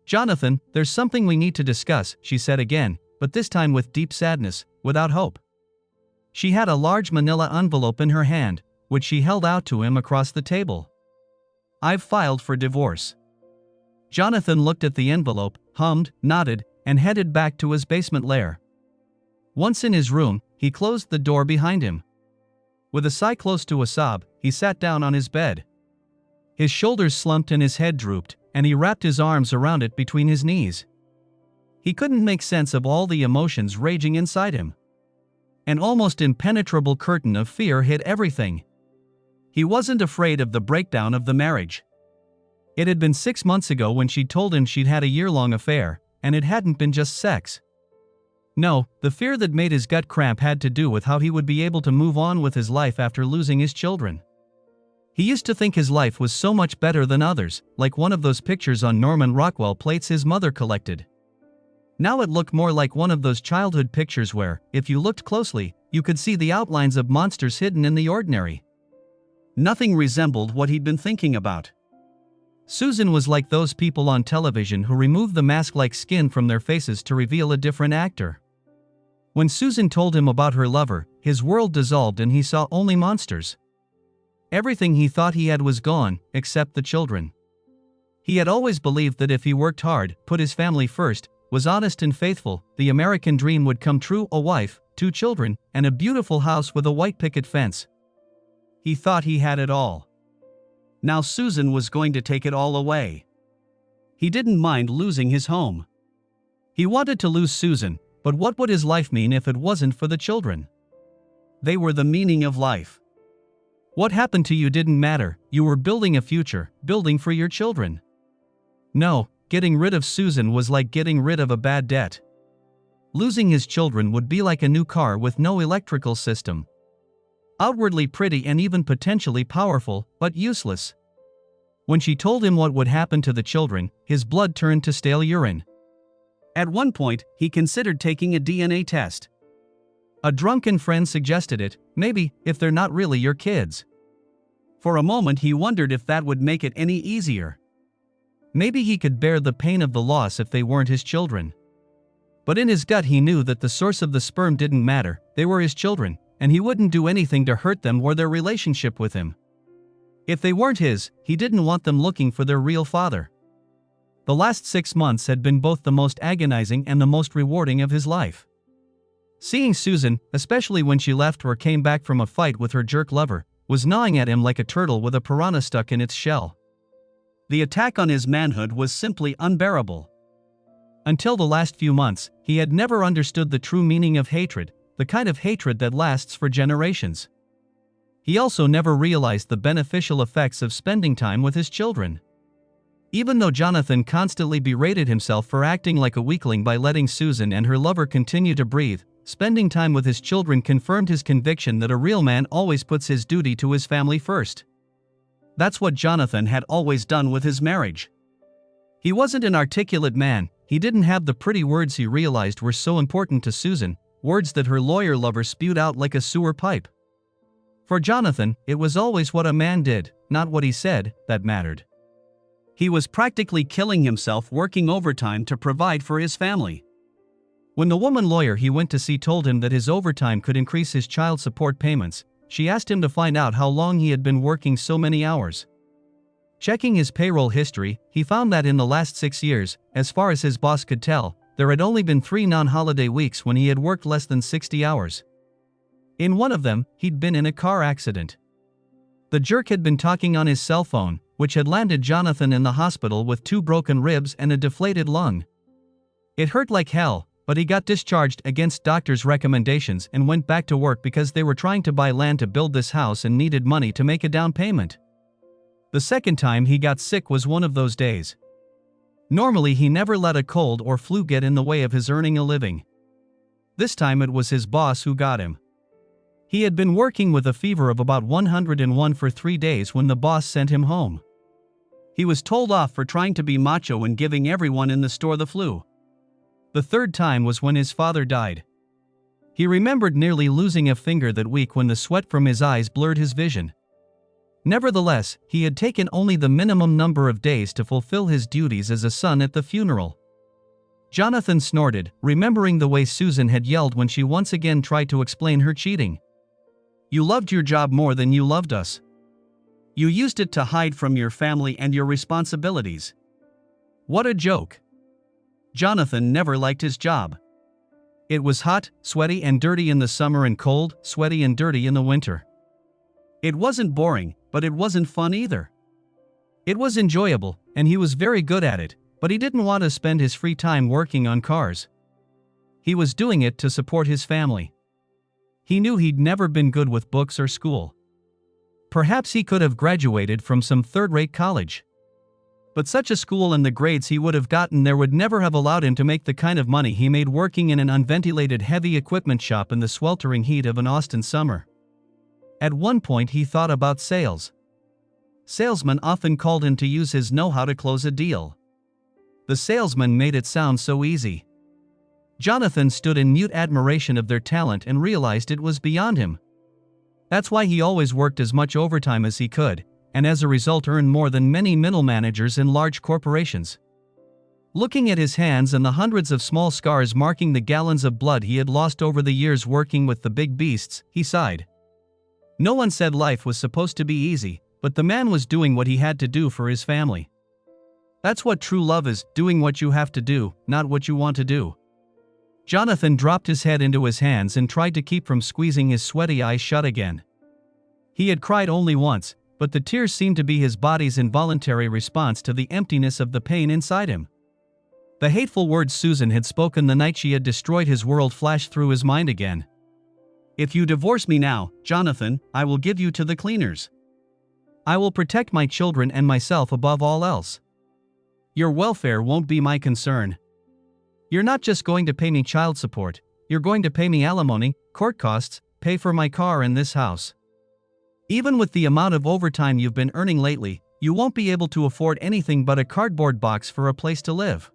"Jonathan, there's something we need to discuss," she said again, but this time with deep sadness, without hope. She had a large manila envelope in her hand, which she held out to him across the table. "I've filed for divorce." Jonathan looked at the envelope, hummed, nodded, and headed back to his basement lair. Once in his room, he closed the door behind him. With a sigh close to a sob, he sat down on his bed. His shoulders slumped and his head drooped, and he wrapped his arms around it between his knees. He couldn't make sense of all the emotions raging inside him. An almost impenetrable curtain of fear hid everything. He wasn't afraid of the breakdown of the marriage. It had been 6 months ago when she'd told him she'd had a year-long affair, and it hadn't been just sex. No, the fear that made his gut cramp had to do with how he would be able to move on with his life after losing his children. He used to think his life was so much better than others, like one of those pictures on Norman Rockwell plates his mother collected. Now it looked more like one of those childhood pictures where, if you looked closely, you could see the outlines of monsters hidden in the ordinary. Nothing resembled what he'd been thinking about. Susan was like those people on television who remove the mask-like skin from their faces to reveal a different actor. When Susan told him about her lover, his world dissolved and he saw only monsters. Everything he thought he had was gone, except the children. He had always believed that if he worked hard, put his family first, was honest and faithful, the American dream would come true: a wife, 2 children, and a beautiful house with a white picket fence. He thought he had it all. Now Susan was going to take it all away. He didn't mind losing his home. He wanted to lose Susan, but what would his life mean if it wasn't for the children? They were the meaning of life. What happened to you didn't matter, you were building a future, building for your children. No, getting rid of Susan was like getting rid of a bad debt. Losing his children would be like a new car with no electrical system. Outwardly pretty and even potentially powerful, but useless. When she told him what would happen to the children, his blood turned to stale urine. At one point, he considered taking a DNA test. A drunken friend suggested it, maybe, if they're not really your kids. For a moment he wondered if that would make it any easier. Maybe he could bear the pain of the loss if they weren't his children. But in his gut he knew that the source of the sperm didn't matter, they were his children, and he wouldn't do anything to hurt them or their relationship with him. If they weren't his, he didn't want them looking for their real father. The last 6 months had been both the most agonizing and the most rewarding of his life. Seeing Susan, especially when she left or came back from a fight with her jerk lover, was gnawing at him like a turtle with a piranha stuck in its shell. The attack on his manhood was simply unbearable. Until the last few months, he had never understood the true meaning of hatred, the kind of hatred that lasts for generations. He also never realized the beneficial effects of spending time with his children. Even though Jonathan constantly berated himself for acting like a weakling by letting Susan and her lover continue to breathe, spending time with his children confirmed his conviction that a real man always puts his duty to his family first. That's what Jonathan had always done with his marriage. He wasn't an articulate man, he didn't have the pretty words he realized were so important to Susan, words that her lawyer lover spewed out like a sewer pipe. For Jonathan, it was always what a man did, not what he said, that mattered. He was practically killing himself working overtime to provide for his family. When the woman lawyer he went to see told him that his overtime could increase his child support payments, she asked him to find out how long he had been working so many hours. Checking his payroll history, he found that in the last 6 years, as far as his boss could tell, there had only been 3 non-holiday weeks when he had worked less than 60 hours. In one of them, he'd been in a car accident. The jerk had been talking on his cell phone, which had landed Jonathan in the hospital with 2 broken ribs and a deflated lung. It hurt like hell, but he got discharged against doctors' recommendations and went back to work because they were trying to buy land to build this house and needed money to make a down payment. The second time he got sick was one of those days. Normally he never let a cold or flu get in the way of his earning a living. This time it was his boss who got him. He had been working with a fever of about 101 for 3 days when the boss sent him home. He was told off for trying to be macho and giving everyone in the store the flu. The third time was when his father died. He remembered nearly losing a finger that week when the sweat from his eyes blurred his vision. Nevertheless, he had taken only the minimum number of days to fulfill his duties as a son at the funeral. Jonathan snorted, remembering the way Susan had yelled when she once again tried to explain her cheating. "You loved your job more than you loved us. You used it to hide from your family and your responsibilities." What a joke. Jonathan never liked his job. It was hot, sweaty and dirty in the summer and cold, sweaty and dirty in the winter. It wasn't boring, but it wasn't fun either. It was enjoyable, and he was very good at it, but he didn't want to spend his free time working on cars. He was doing it to support his family. He knew he'd never been good with books or school. Perhaps he could have graduated from some third-rate college. But such a school and the grades he would have gotten there would never have allowed him to make the kind of money he made working in an unventilated heavy equipment shop in the sweltering heat of an Austin summer. At one point he thought about sales. Salesmen often called him to use his know-how to close a deal. The salesman made it sound so easy. Jonathan stood in mute admiration of their talent and realized it was beyond him. That's why he always worked as much overtime as he could, and as a result earned more than many middle managers in large corporations. Looking at his hands and the hundreds of small scars marking the gallons of blood he had lost over the years working with the big beasts, he sighed. No one said life was supposed to be easy, but the man was doing what he had to do for his family. That's what true love is, doing what you have to do, not what you want to do. Jonathan dropped his head into his hands and tried to keep from squeezing his sweaty eyes shut again. He had cried only once, but the tears seemed to be his body's involuntary response to the emptiness of the pain inside him. The hateful words Susan had spoken the night she had destroyed his world flashed through his mind again. "If you divorce me now, Jonathan, I will give you to the cleaners. I will protect my children and myself above all else. Your welfare won't be my concern. You're not just going to pay me child support, you're going to pay me alimony, court costs, pay for my car and this house. Even with the amount of overtime you've been earning lately, you won't be able to afford anything but a cardboard box for a place to live.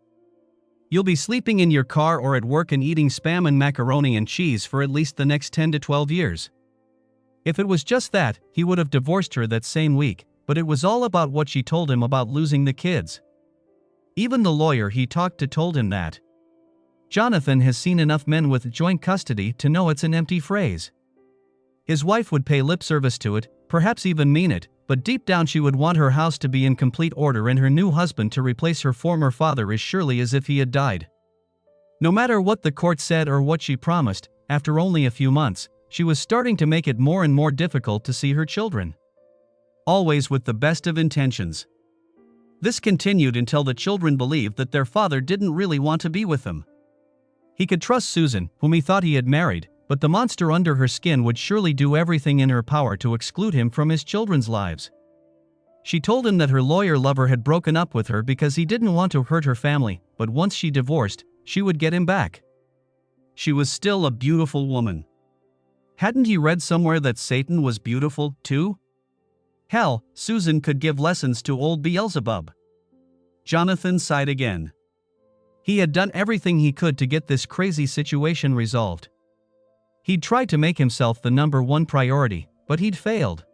You'll be sleeping in your car or at work and eating Spam and macaroni and cheese for at least the next 10 to 12 years. If it was just that, he would have divorced her that same week, but it was all about what she told him about losing the kids. Even the lawyer he talked to told him that. Jonathan has seen enough men with joint custody to know it's an empty phrase. His wife would pay lip service to it, perhaps even mean it, but deep down she would want her house to be in complete order and her new husband to replace her former father as surely as if he had died. No matter what the court said or what she promised, after only a few months, she was starting to make it more and more difficult to see her children. Always with the best of intentions. This continued until the children believed that their father didn't really want to be with them. He could trust Susan, whom he thought he had married, but the monster under her skin would surely do everything in her power to exclude him from his children's lives. She told him that her lawyer lover had broken up with her because he didn't want to hurt her family, but once she divorced, she would get him back. She was still a beautiful woman. Hadn't he read somewhere that Satan was beautiful, too? Hell, Susan could give lessons to old Beelzebub. Jonathan sighed again. He had done everything he could to get this crazy situation resolved. He'd tried to make himself the number one priority, but he'd failed.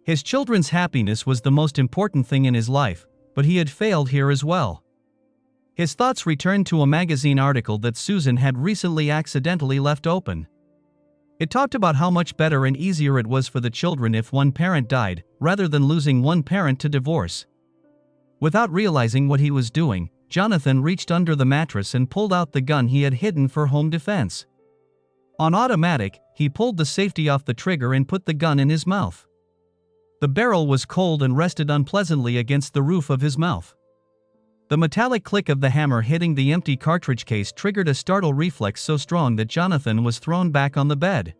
His children's happiness was the most important thing in his life, but he had failed here as well. His thoughts returned to a magazine article that Susan had recently accidentally left open. It talked about how much better and easier it was for the children if one parent died, rather than losing one parent to divorce. Without realizing what he was doing, Jonathan reached under the mattress and pulled out the gun he had hidden for home defense. On automatic, he pulled the safety off the trigger and put the gun in his mouth. The barrel was cold and rested unpleasantly against the roof of his mouth. The metallic click of the hammer hitting the empty cartridge case triggered a startle reflex so strong that Jonathan was thrown back on the bed.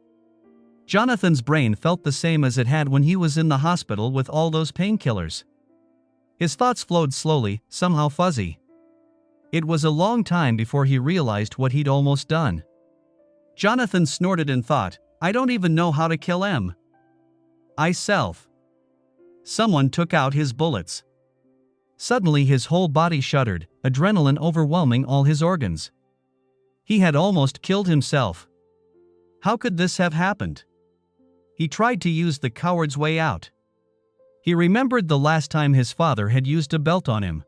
Jonathan's brain felt the same as it had when he was in the hospital with all those painkillers. His thoughts flowed slowly, somehow fuzzy. It was a long time before he realized what he'd almost done. Jonathan snorted and thought, I don't even know how to kill him. Self. Someone took out his bullets. Suddenly his whole body shuddered, adrenaline overwhelming all his organs. He had almost killed himself. How could this have happened? He tried to use the coward's way out. He remembered the last time his father had used a belt on him.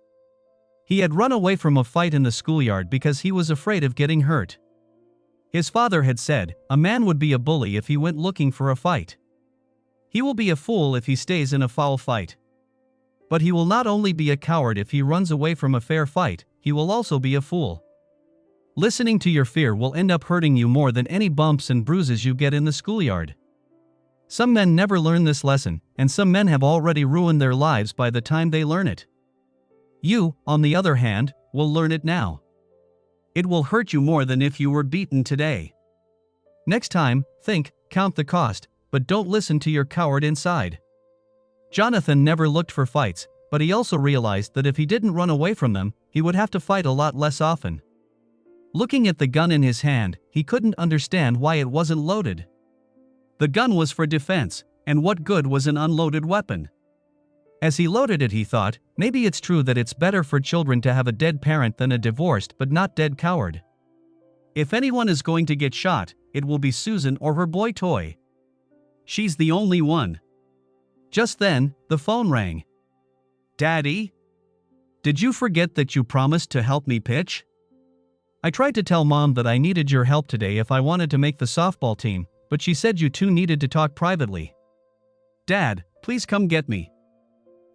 He had run away from a fight in the schoolyard because he was afraid of getting hurt. His father had said, "A man would be a bully if he went looking for a fight. He will be a fool if he stays in a foul fight. But he will not only be a coward if he runs away from a fair fight, he will also be a fool." Listening to your fear will end up hurting you more than any bumps and bruises you get in the schoolyard. Some men never learn this lesson, and some men have already ruined their lives by the time they learn it. You, on the other hand, will learn it now. It will hurt you more than if you were beaten today. Next time, think, count the cost, but don't listen to your coward inside. Jonathan never looked for fights, but he also realized that if he didn't run away from them, he would have to fight a lot less often. Looking at the gun in his hand, he couldn't understand why it wasn't loaded. The gun was for defense, and what good was an unloaded weapon? As he loaded it, he thought, maybe it's true that it's better for children to have a dead parent than a divorced but not dead coward. If anyone is going to get shot, it will be Susan or her boy toy. She's the only one. Just then, the phone rang. "Daddy? Did you forget that you promised to help me pitch? I tried to tell Mom that I needed your help today if I wanted to make the softball team, but she said you two needed to talk privately. Dad, please come get me.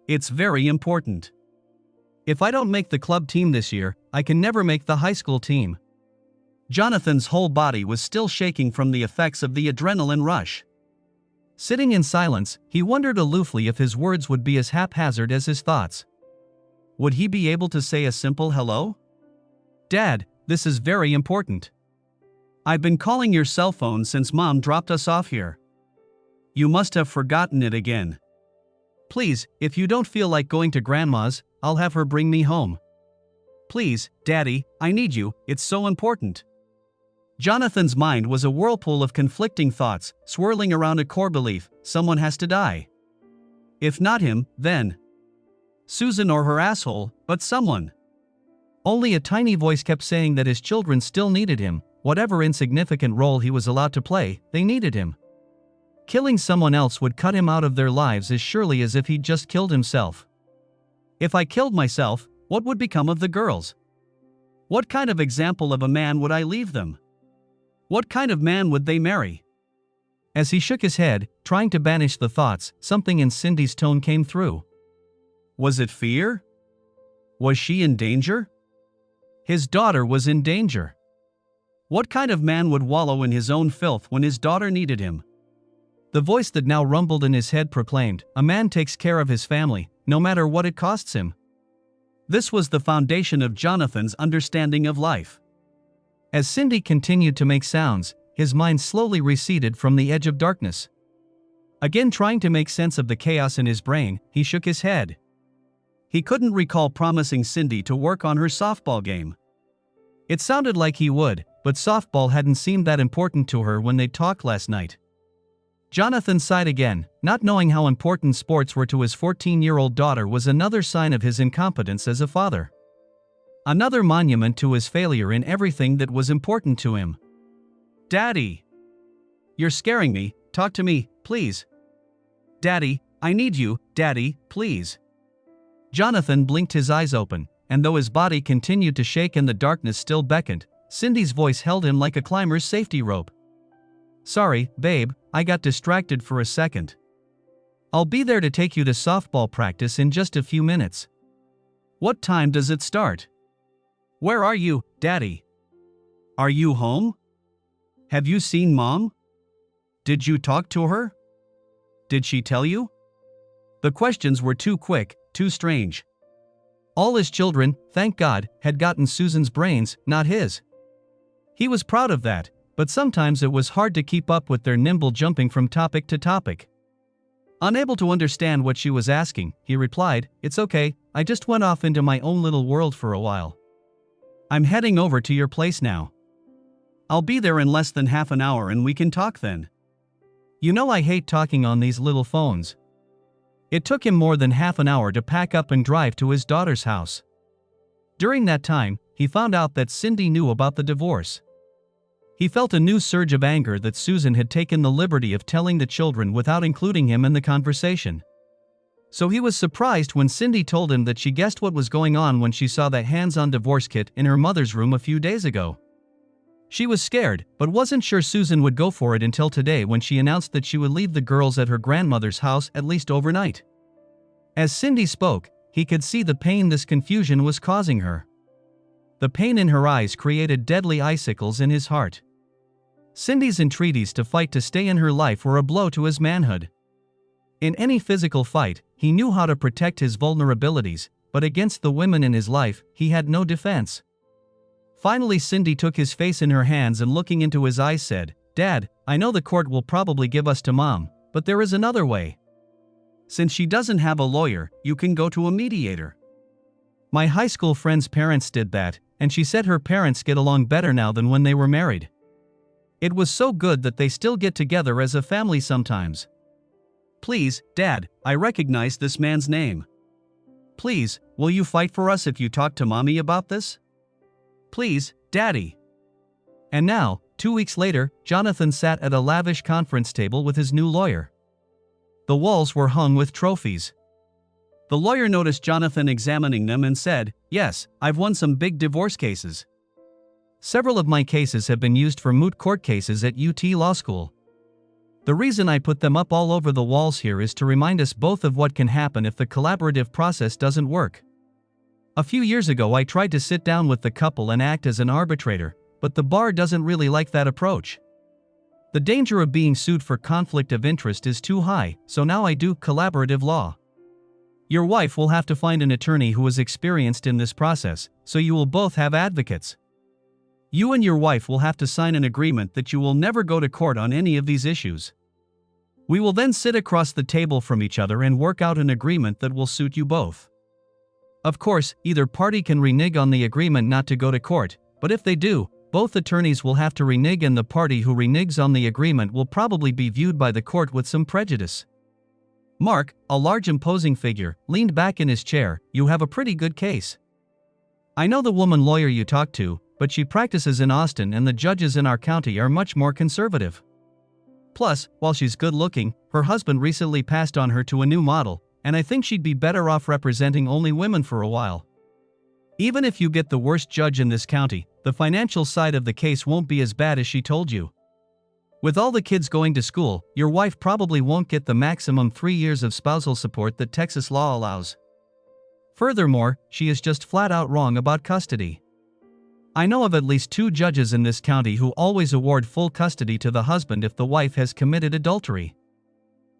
It's very important. If I don't make the club team this year, I can never make the high school team." Jonathan's whole body was still shaking from the effects of the adrenaline rush. Sitting in silence, he wondered aloofly if his words would be as haphazard as his thoughts. Would he be able to say a simple hello? "Dad, this is very important. I've been calling your cell phone since Mom dropped us off here. You must have forgotten it again. Please, if you don't feel like going to Grandma's, I'll have her bring me home. Please, Daddy, I need you, it's so important." Jonathan's mind was a whirlpool of conflicting thoughts, swirling around a core belief: someone has to die. If not him, then Susan or her asshole, but someone. Only a tiny voice kept saying that his children still needed him. Whatever insignificant role he was allowed to play, they needed him. Killing someone else would cut him out of their lives as surely as if he'd just killed himself. If I killed myself, what would become of the girls? What kind of example of a man would I leave them? What kind of man would they marry? As he shook his head, trying to banish the thoughts, something in Cindy's tone came through. Was it fear? Was she in danger? His daughter was in danger. What kind of man would wallow in his own filth when his daughter needed him? The voice that now rumbled in his head proclaimed, "A man takes care of his family, no matter what it costs him." This was the foundation of Jonathan's understanding of life. As Cindy continued to make sounds, his mind slowly receded from the edge of darkness. Again trying to make sense of the chaos in his brain, he shook his head. He couldn't recall promising Cindy to work on her softball game. It sounded like he would, but softball hadn't seemed that important to her when they talked last night. Jonathan sighed again, not knowing how important sports were to his 14-year-old daughter was another sign of his incompetence as a father. Another monument to his failure in everything that was important to him. "Daddy! You're scaring me, talk to me, please. Daddy, I need you, Daddy, please." Jonathan blinked his eyes open, and though his body continued to shake and the darkness still beckoned, Cindy's voice held him like a climber's safety rope. "Sorry, babe, I got distracted for a second. I'll be there to take you to softball practice in just a few minutes. What time does it start? Where are you, Daddy? Are you home? Have you seen Mom? Did you talk to her? Did she tell you?" The questions were too quick, too strange. All his children, thank God, had gotten Susan's brains, not his. He was proud of that, but sometimes it was hard to keep up with their nimble jumping from topic to topic. Unable to understand what she was asking, he replied, "It's okay, I just went off into my own little world for a while. I'm heading over to your place now. I'll be there in less than half an hour and we can talk then. You know I hate talking on these little phones." It took him more than half an hour to pack up and drive to his daughter's house. During that time, he found out that Cindy knew about the divorce. He felt a new surge of anger that Susan had taken the liberty of telling the children without including him in the conversation. So he was surprised when Cindy told him that she guessed what was going on when she saw the hands-on divorce kit in her mother's room a few days ago. She was scared, but wasn't sure Susan would go for it until today when she announced that she would leave the girls at her grandmother's house at least overnight. As Cindy spoke, he could see the pain this confusion was causing her. The pain in her eyes created deadly icicles in his heart. Cindy's entreaties to fight to stay in her life were a blow to his manhood. In any physical fight, he knew how to protect his vulnerabilities, but against the women in his life, he had no defense. Finally, Cindy took his face in her hands and looking into his eyes said, "Dad, I know the court will probably give us to Mom, but there is another way. Since she doesn't have a lawyer, you can go to a mediator. My high school friend's parents did that, and she said her parents get along better now than when they were married. It was so good that they still get together as a family sometimes. Please, Dad, I recognize this man's name. Please, will you fight for us if you talk to Mommy about this? Please, Daddy." And now, 2 weeks later, Jonathan sat at a lavish conference table with his new lawyer. The walls were hung with trophies. The lawyer noticed Jonathan examining them and said, "Yes, I've won some big divorce cases. Several of my cases have been used for moot court cases at UT Law School. The reason I put them up all over the walls here is to remind us both of what can happen if the collaborative process doesn't work. A few years ago I tried to sit down with the couple and act as an arbitrator, but the bar doesn't really like that approach. The danger of being sued for conflict of interest is too high, so now I do collaborative law. Your wife will have to find an attorney who is experienced in this process, so you will both have advocates. You and your wife will have to sign an agreement that you will never go to court on any of these issues. We will then sit across the table from each other and work out an agreement that will suit you both. Of course, either party can renege on the agreement not to go to court, but if they do, both attorneys will have to renege and the party who reneges on the agreement will probably be viewed by the court with some prejudice." Mark, a large imposing figure, leaned back in his chair. "You have a pretty good case. I know the woman lawyer you talked to, but she practices in Austin and the judges in our county are much more conservative. Plus, while she's good looking, her husband recently passed on her to a new model, and I think she'd be better off representing only women for a while. Even if you get the worst judge in this county, the financial side of the case won't be as bad as she told you. With all the kids going to school, your wife probably won't get the maximum 3 years of spousal support that Texas law allows. Furthermore, she is just flat out wrong about custody. I know of at least 2 judges in this county who always award full custody to the husband if the wife has committed adultery.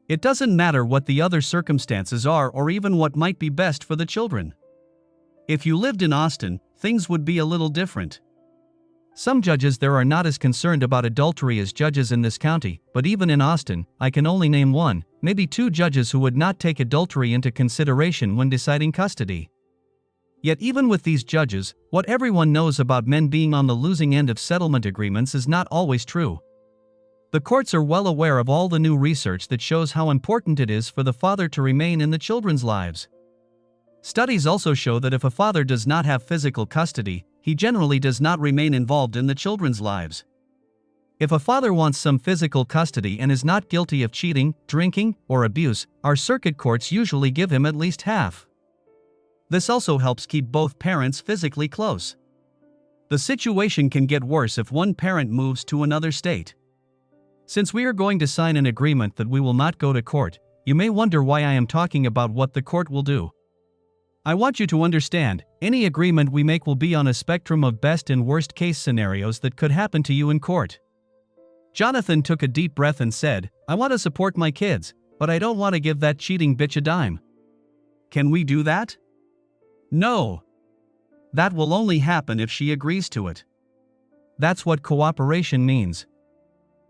It doesn't matter what the other circumstances are or even what might be best for the children. If you lived in Austin, things would be a little different. Some judges there are not as concerned about adultery as judges in this county, but even in Austin, I can only name 1, maybe 2 judges who would not take adultery into consideration when deciding custody. Yet even with these judges, what everyone knows about men being on the losing end of settlement agreements is not always true. The courts are well aware of all the new research that shows how important it is for the father to remain in the children's lives. Studies also show that if a father does not have physical custody, he generally does not remain involved in the children's lives. If a father wants some physical custody and is not guilty of cheating, drinking, or abuse, our circuit courts usually give him at least half. This also helps keep both parents physically close. The situation can get worse if one parent moves to another state. Since we are going to sign an agreement that we will not go to court, you may wonder why I am talking about what the court will do. I want you to understand, any agreement we make will be on a spectrum of best and worst case scenarios that could happen to you in court. Jonathan took a deep breath and said, "I want to support my kids, but I don't want to give that cheating bitch a dime." "Can we do that?" "No. That will only happen if she agrees to it. That's what cooperation means.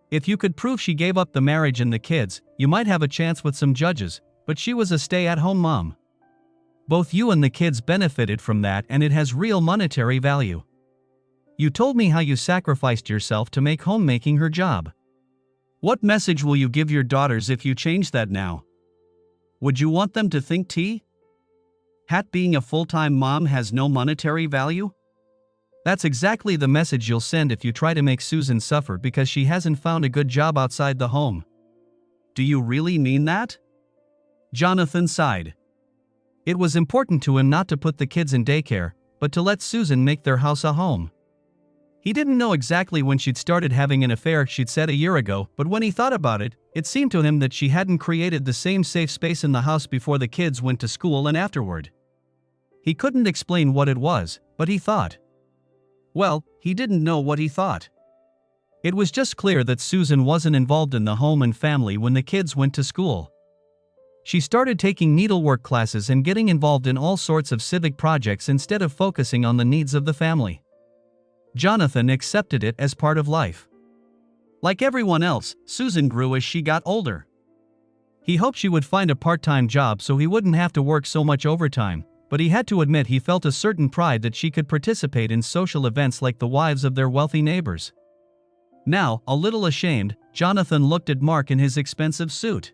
If you could prove she gave up the marriage and the kids, you might have a chance with some judges, but she was a stay-at-home mom. Both you and the kids benefited from that and it has real monetary value. You told me how you sacrificed yourself to make homemaking her job. What message will you give your daughters if you change that now? Would you want them to think being a full-time mom has no monetary value? That's exactly the message you'll send if you try to make Susan suffer because she hasn't found a good job outside the home. Do you really mean that?" Jonathan sighed. It was important to him not to put the kids in daycare, but to let Susan make their house a home. He didn't know exactly when she'd started having an affair, she'd said a year ago, but when he thought about it, it seemed to him that she hadn't created the same safe space in the house before the kids went to school and afterward. He couldn't explain what it was, but he thought. Well, he didn't know what he thought. It was just clear that Susan wasn't involved in the home and family when the kids went to school. She started taking needlework classes and getting involved in all sorts of civic projects instead of focusing on the needs of the family. Jonathan accepted it as part of life. Like everyone else, Susan grew as she got older. He hoped she would find a part-time job so he wouldn't have to work so much overtime, but he had to admit he felt a certain pride that she could participate in social events like the wives of their wealthy neighbors. Now, a little ashamed, Jonathan looked at Mark in his expensive suit.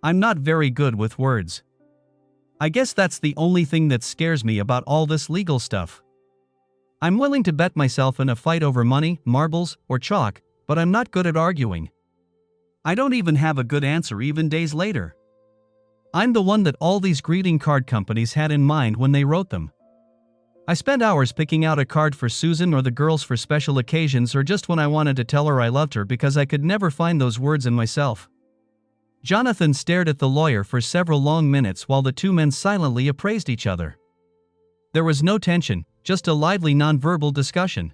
I'm not very good with words. I guess that's the only thing that scares me about all this legal stuff. I'm willing to bet myself in a fight over money, marbles, or chalk, but I'm not good at arguing. I don't even have a good answer even days later. I'm the one that all these greeting card companies had in mind when they wrote them. I spent hours picking out a card for Susan or the girls for special occasions or just when I wanted to tell her I loved her because I could never find those words in myself. Jonathan stared at the lawyer for several long minutes while the two men silently appraised each other. There was no tension, just a lively nonverbal discussion.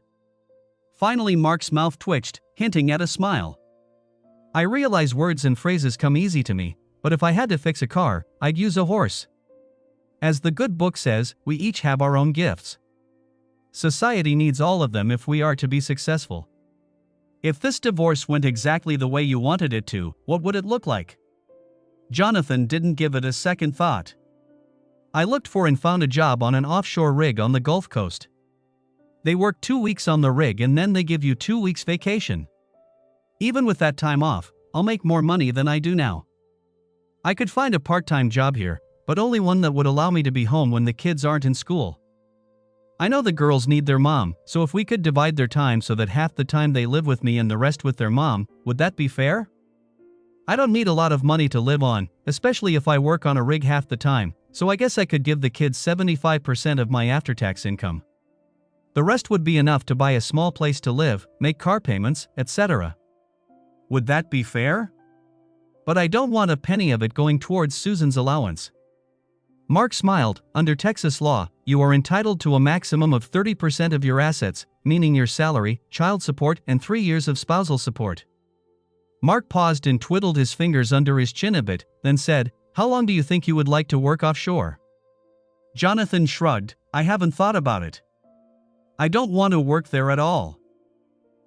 Finally, Mark's mouth twitched, hinting at a smile. I realize words and phrases come easy to me, but if I had to fix a car, I'd use a horse. As the good book says, we each have our own gifts. Society needs all of them if we are to be successful. If this divorce went exactly the way you wanted it to, what would it look like? Jonathan didn't give it a second thought. I looked for and found a job on an offshore rig on the Gulf Coast. They work 2 weeks on the rig and then they give you 2 weeks vacation. Even with that time off, I'll make more money than I do now. I could find a part-time job here, but only one that would allow me to be home when the kids aren't in school. I know the girls need their mom, so if we could divide their time so that half the time they live with me and the rest with their mom, would that be fair? I don't need a lot of money to live on, especially if I work on a rig half the time, so I guess I could give the kids 75% of my after-tax income. The rest would be enough to buy a small place to live, make car payments, etc. Would that be fair? But I don't want a penny of it going towards Susan's allowance. Mark smiled. Under Texas law, you are entitled to a maximum of 30% of your assets, meaning your salary, child support, and 3 years of spousal support. Mark paused and twiddled his fingers under his chin a bit, then said, "How long do you think you would like to work offshore?" Jonathan shrugged. "I haven't thought about it. I don't want to work there at all.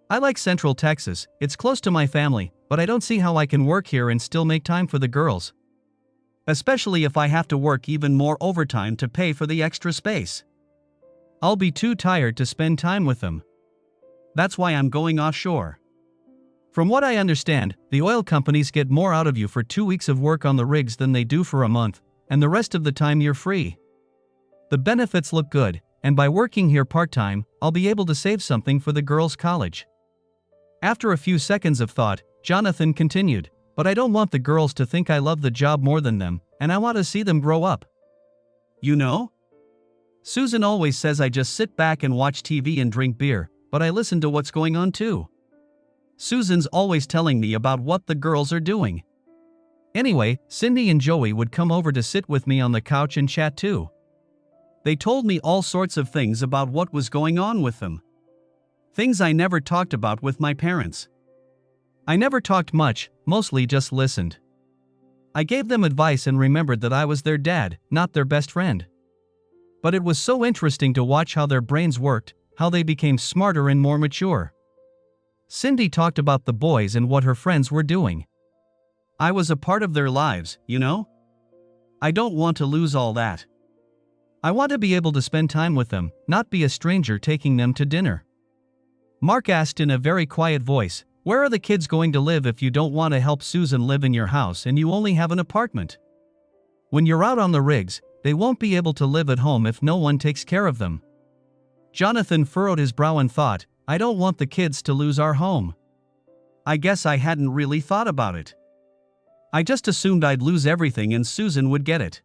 I like Central Texas, it's close to my family, but I don't see how I can work here and still make time for the girls. Especially if I have to work even more overtime to pay for the extra space. I'll be too tired to spend time with them. That's why I'm going offshore. From what I understand, the oil companies get more out of you for 2 weeks of work on the rigs than they do for a month, and the rest of the time you're free. The benefits look good, and by working here part-time, I'll be able to save something for the girls' college." After a few seconds of thought, Jonathan continued, "But I don't want the girls to think I love the job more than them, and I want to see them grow up. You know? Susan always says I just sit back and watch TV and drink beer, but I listen to what's going on too. Susan's always telling me about what the girls are doing. Anyway, Cindy and Joey would come over to sit with me on the couch and chat too. They told me all sorts of things about what was going on with them. Things I never talked about with my parents. I never talked much, mostly just listened. I gave them advice and remembered that I was their dad, not their best friend. But it was so interesting to watch how their brains worked, how they became smarter and more mature. Cindy talked about the boys and what her friends were doing. I was a part of their lives, you know? I don't want to lose all that. I want to be able to spend time with them, not be a stranger taking them to dinner." Mark asked in a very quiet voice, "Where are the kids going to live if you don't want to help Susan live in your house and you only have an apartment? When you're out on the rigs, they won't be able to live at home if no one takes care of them." Jonathan furrowed his brow and thought, "I don't want the kids to lose our home. I guess I hadn't really thought about it. I just assumed I'd lose everything and Susan would get it.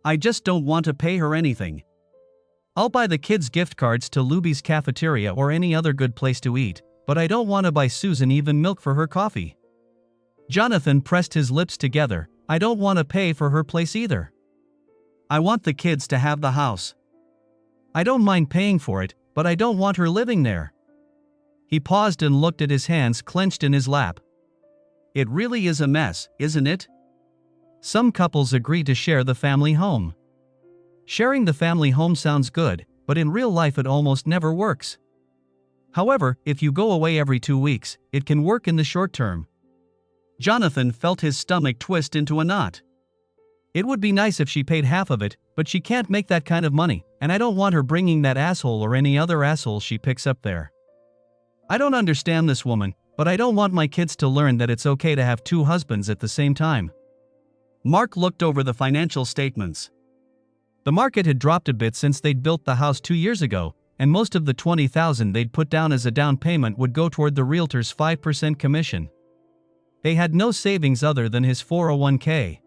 I just don't want to pay her anything. I'll buy the kids gift cards to Luby's cafeteria or any other good place to eat, but I don't want to buy Susan even milk for her coffee. Jonathan pressed his lips together. I don't want to pay for her place either. I want the kids to have the house. I don't mind paying for it, but I don't want her living there. He paused and looked at his hands clenched in his lap. It really is a mess, isn't it? Some couples agree to share the family home. Sharing the family home sounds good, but in real life it almost never works. However, if you go away every 2 weeks, it can work in the short term. Jonathan felt his stomach twist into a knot. It would be nice if she paid half of it, but she can't make that kind of money, and I don't want her bringing that asshole or any other asshole she picks up there. I don't understand this woman, but I don't want my kids to learn that it's okay to have 2 husbands at the same time. Mark looked over the financial statements. The market had dropped a bit since they'd built the house 2 years ago, and most of the $20,000 they'd put down as a down payment would go toward the realtor's 5% commission. They had no savings other than his 401k.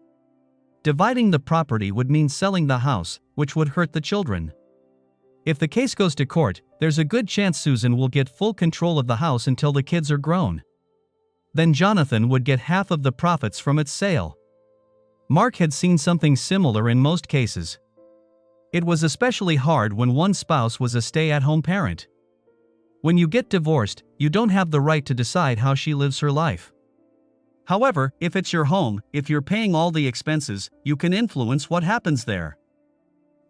Dividing the property would mean selling the house, which would hurt the children. If the case goes to court, there's a good chance Susan will get full control of the house until the kids are grown. Then Jonathan would get half of the profits from its sale. Mark had seen something similar in most cases. It was especially hard when one spouse was a stay-at-home parent. When you get divorced, you don't have the right to decide how she lives her life. However, if it's your home, if you're paying all the expenses, you can influence what happens there.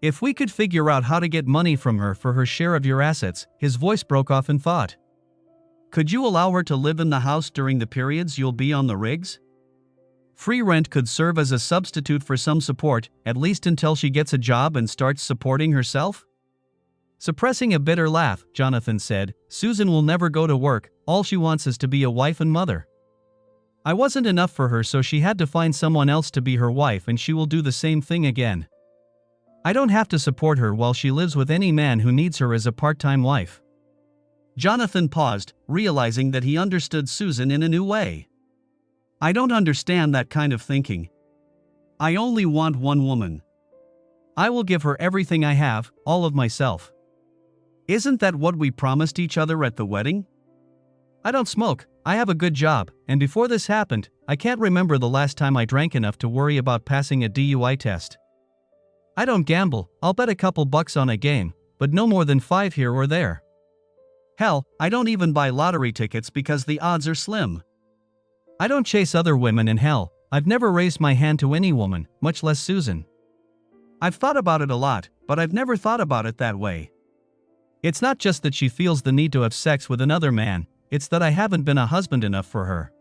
If we could figure out how to get money from her for her share of your assets, his voice broke off in thought. Could you allow her to live in the house during the periods you'll be on the rigs? Free rent could serve as a substitute for some support, at least until she gets a job and starts supporting herself? Suppressing a bitter laugh, Jonathan said, Susan will never go to work, all she wants is to be a wife and mother. I wasn't enough for her, so she had to find someone else to be her wife, and she will do the same thing again. I don't have to support her while she lives with any man who needs her as a part-time wife. Jonathan paused, realizing that he understood Susan in a new way. I don't understand that kind of thinking. I only want one woman. I will give her everything I have, all of myself. Isn't that what we promised each other at the wedding? I don't smoke, I have a good job, and before this happened, I can't remember the last time I drank enough to worry about passing a DUI test. I don't gamble, I'll bet a couple bucks on a game, but no more than 5 here or there. Hell, I don't even buy lottery tickets because the odds are slim. I don't chase other women, and hell, I've never raised my hand to any woman, much less Susan. I've thought about it a lot, but I've never thought about it that way. It's not just that she feels the need to have sex with another man, it's that I haven't been a husband enough for her.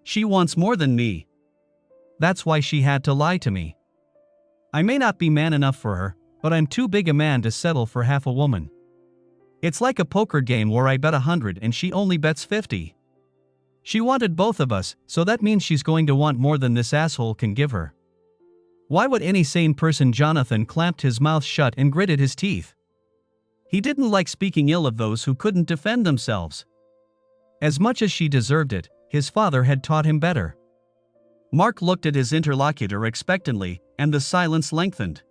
She wants more than me. That's why she had to lie to me. I may not be man enough for her, but I'm too big a man to settle for half a woman. It's like a poker game where I bet 100 and she only bets 50. She wanted both of us, so that means she's going to want more than this asshole can give her. Why would any sane person? Jonathan clamped his mouth shut and gritted his teeth. He didn't like speaking ill of those who couldn't defend themselves. As much as she deserved it, his father had taught him better. Mark looked at his interlocutor expectantly, and the silence lengthened.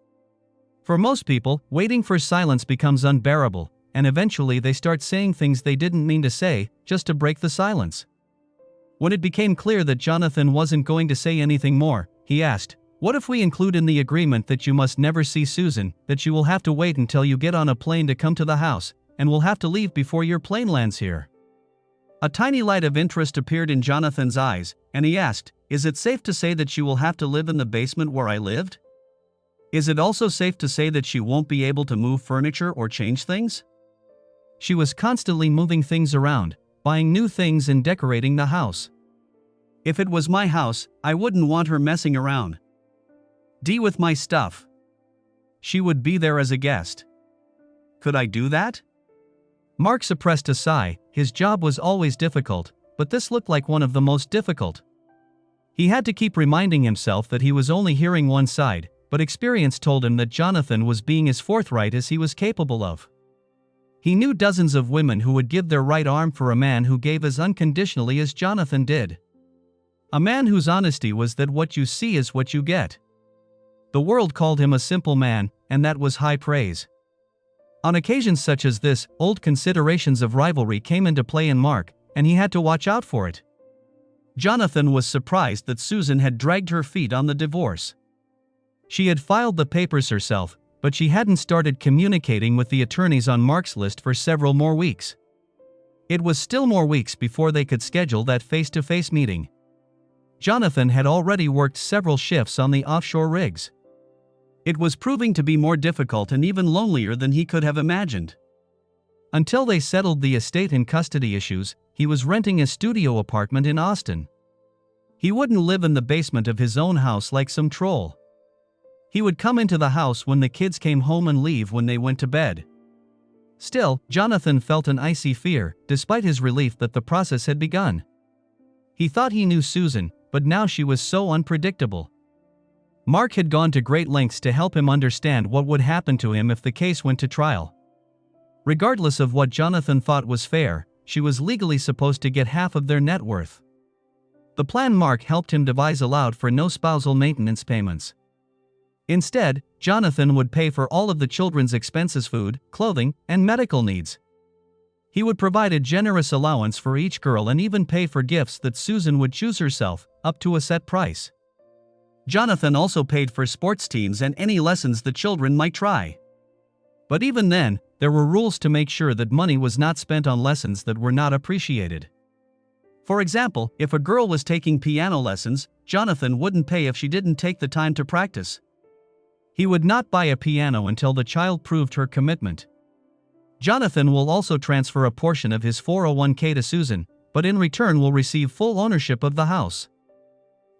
For most people, waiting for silence becomes unbearable, and eventually they start saying things they didn't mean to say, just to break the silence. When it became clear that Jonathan wasn't going to say anything more, he asked, "What if we include in the agreement that you must never see Susan, that you will have to wait until you get on a plane to come to the house, and will have to leave before your plane lands here?" A tiny light of interest appeared in Jonathan's eyes, and he asked, "Is it safe to say that she will have to live in the basement where I lived? Is it also safe to say that she won't be able to move furniture or change things?" She was constantly moving things around, buying new things and decorating the house. If it was my house, I wouldn't want her messing around with my stuff. She would be there as a guest. Could I do that? Mark suppressed a sigh. His job was always difficult, but this looked like one of the most difficult. He had to keep reminding himself that he was only hearing one side, but experience told him that Jonathan was being as forthright as he was capable of. He knew dozens of women who would give their right arm for a man who gave as unconditionally as Jonathan did. A man whose honesty was that what you see is what you get. The world called him a simple man, and that was high praise. On occasions such as this, old considerations of rivalry came into play in Mark, and he had to watch out for it. Jonathan was surprised that Susan had dragged her feet on the divorce. She had filed the papers herself, but she hadn't started communicating with the attorneys on Mark's list for several more weeks. It was still more weeks before they could schedule that face-to-face meeting. Jonathan had already worked several shifts on the offshore rigs. It was proving to be more difficult and even lonelier than he could have imagined. Until they settled the estate and custody issues, he was renting a studio apartment in Austin. He wouldn't live in the basement of his own house like some troll. He would come into the house when the kids came home and leave when they went to bed. Still, Jonathan felt an icy fear, despite his relief that the process had begun. He thought he knew Susan, but now she was so unpredictable. Mark had gone to great lengths to help him understand what would happen to him if the case went to trial. Regardless of what Jonathan thought was fair, she was legally supposed to get half of their net worth. The plan Mark helped him devise allowed for no spousal maintenance payments. Instead, Jonathan would pay for all of the children's expenses, food, clothing, and medical needs. He would provide a generous allowance for each girl and even pay for gifts that Susan would choose herself, up to a set price. Jonathan also paid for sports teams and any lessons the children might try. But even then, there were rules to make sure that money was not spent on lessons that were not appreciated. For example, if a girl was taking piano lessons, Jonathan wouldn't pay if she didn't take the time to practice. He would not buy a piano until the child proved her commitment. Jonathan will also transfer a portion of his 401k to Susan, but in return will receive full ownership of the house.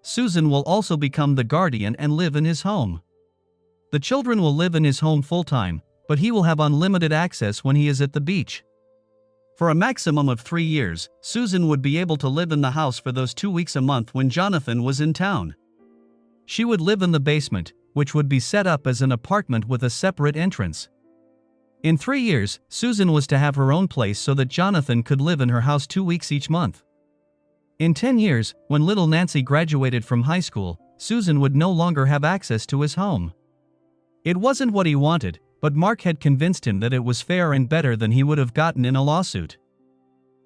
Susan will also become the guardian and live in his home. The children will live in his home full-time, but he will have unlimited access when he is at the beach. For a maximum of 3 years, Susan would be able to live in the house for those 2 weeks a month when Jonathan was in town. She would live in the basement, which would be set up as an apartment with a separate entrance. In 3 years, Susan was to have her own place so that Jonathan could live in her house 2 weeks each month. In 10 years, when little Nancy graduated from high school, Susan would no longer have access to his home. It wasn't what he wanted, but Mark had convinced him that it was fair and better than he would have gotten in a lawsuit.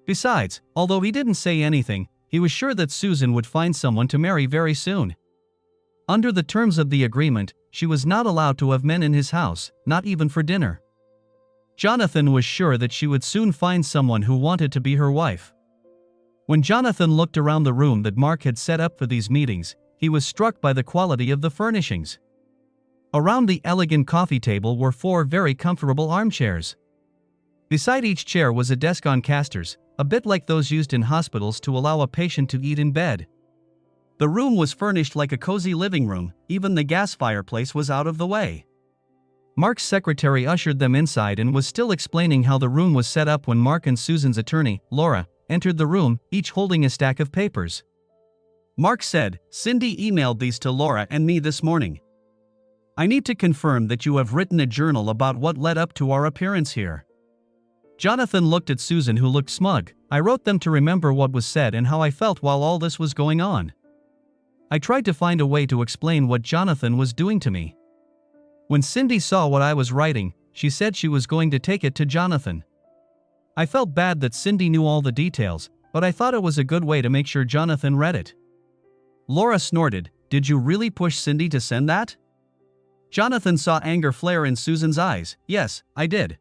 Besides, although he didn't say anything, he was sure that Susan would find someone to marry very soon. Under the terms of the agreement, she was not allowed to have men in his house, not even for dinner. Jonathan was sure that she would soon find someone who wanted to be her wife. When Jonathan looked around the room that Mark had set up for these meetings, he was struck by the quality of the furnishings. Around the elegant coffee table were 4 very comfortable armchairs. Beside each chair was a desk on casters, a bit like those used in hospitals to allow a patient to eat in bed. The room was furnished like a cozy living room, even the gas fireplace was out of the way. Mark's secretary ushered them inside and was still explaining how the room was set up when Mark and Susan's attorney, Laura, entered the room, each holding a stack of papers. Mark said, "Cindy emailed these to Laura and me this morning. I need to confirm that you have written a journal about what led up to our appearance here." Jonathan looked at Susan, who looked smug. "I wrote them to remember what was said and how I felt while all this was going on. I tried to find a way to explain what Jonathan was doing to me. When Cindy saw what I was writing, she said she was going to take it to Jonathan. I felt bad that Cindy knew all the details, but I thought it was a good way to make sure Jonathan read it." Laura snorted, "Did you really push Cindy to send that?" Jonathan saw anger flare in Susan's eyes. "Yes, I did.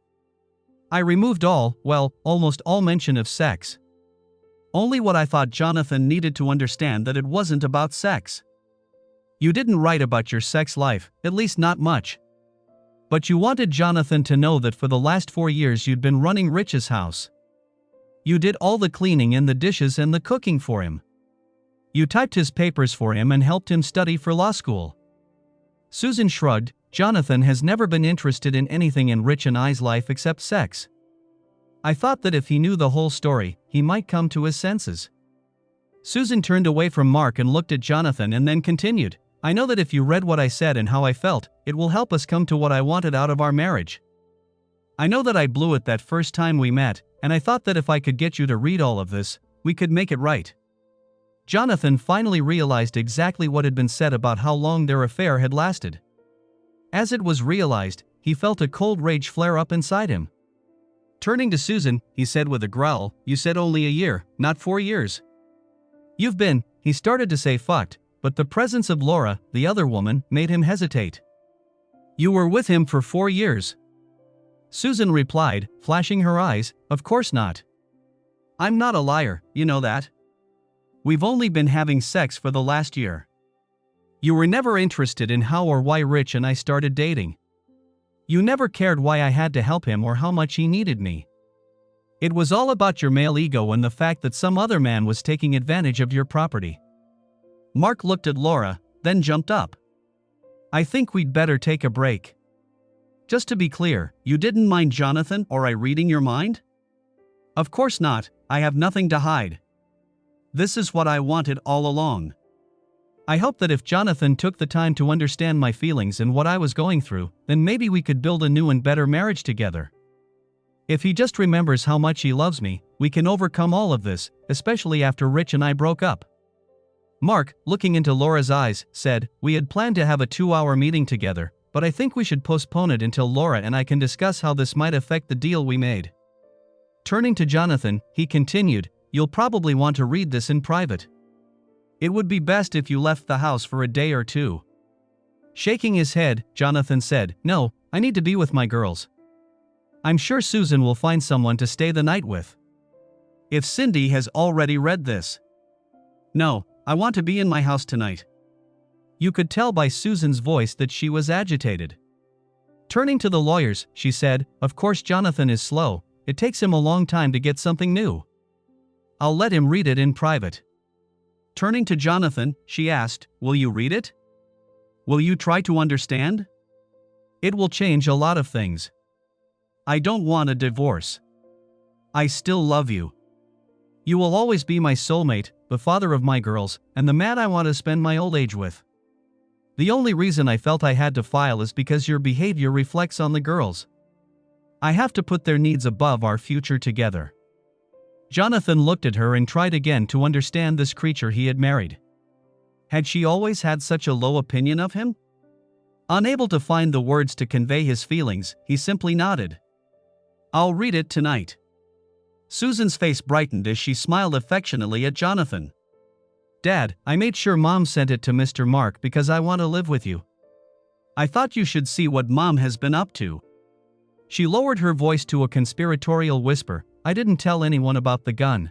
I removed almost all mention of sex. Only what I thought Jonathan needed to understand that it wasn't about sex. You didn't write about your sex life, at least not much. But you wanted Jonathan to know that for the last 4 years you'd been running Rich's house. You did all the cleaning and the dishes and the cooking for him. You typed his papers for him and helped him study for law school." Susan shrugged. "Jonathan has never been interested in anything in Rich and I's life except sex. I thought that if he knew the whole story, he might come to his senses." Susan turned away from Mark and looked at Jonathan and then continued, "I know that if you read what I said and how I felt, it will help us come to what I wanted out of our marriage. I know that I blew it that first time we met, and I thought that if I could get you to read all of this, we could make it right." Jonathan finally realized exactly what had been said about how long their affair had lasted. As it was realized, he felt a cold rage flare up inside him. Turning to Susan, he said with a growl, "You said only a year, not 4 years. You've been," he started to say fucked, but the presence of Laura, the other woman, made him hesitate. "You were with him for 4 years." Susan replied, flashing her eyes, "Of course not. I'm not a liar, you know that. We've only been having sex for the last year. You were never interested in how or why Rich and I started dating. You never cared why I had to help him or how much he needed me. It was all about your male ego and the fact that some other man was taking advantage of your property." Mark looked at Laura, then jumped up. "I think we'd better take a break. Just to be clear, you didn't mind Jonathan or I reading your mind?" "Of course not, I have nothing to hide. This is what I wanted all along. I hope that if Jonathan took the time to understand my feelings and what I was going through, then maybe we could build a new and better marriage together. If he just remembers how much he loves me, we can overcome all of this, especially after Rich and I broke up." Mark, looking into Laura's eyes, said, "We had planned to have a 2-hour meeting together, but I think we should postpone it until Laura and I can discuss how this might affect the deal we made." Turning to Jonathan, he continued, "You'll probably want to read this in private. It would be best if you left the house for a day or two." Shaking his head, Jonathan said, "No, I need to be with my girls. I'm sure Susan will find someone to stay the night with." "If Cindy has already read this." "No, I want to be in my house tonight." You could tell by Susan's voice that she was agitated. Turning to the lawyers, she said, "Of course Jonathan is slow, it takes him a long time to get something new. I'll let him read it in private." Turning to Jonathan, she asked, "Will you read it? Will you try to understand? It will change a lot of things. I don't want a divorce. I still love you. You will always be my soulmate, the father of my girls, and the man I want to spend my old age with. The only reason I felt I had to file is because your behavior reflects on the girls. I have to put their needs above our future together." Jonathan looked at her and tried again to understand this creature he had married. Had she always had such a low opinion of him? Unable to find the words to convey his feelings, he simply nodded. "I'll read it tonight." Susan's face brightened as she smiled affectionately at Jonathan. "Dad, I made sure Mom sent it to Mr. Mark because I want to live with you. I thought you should see what Mom has been up to." She lowered her voice to a conspiratorial whisper, "I didn't tell anyone about the gun.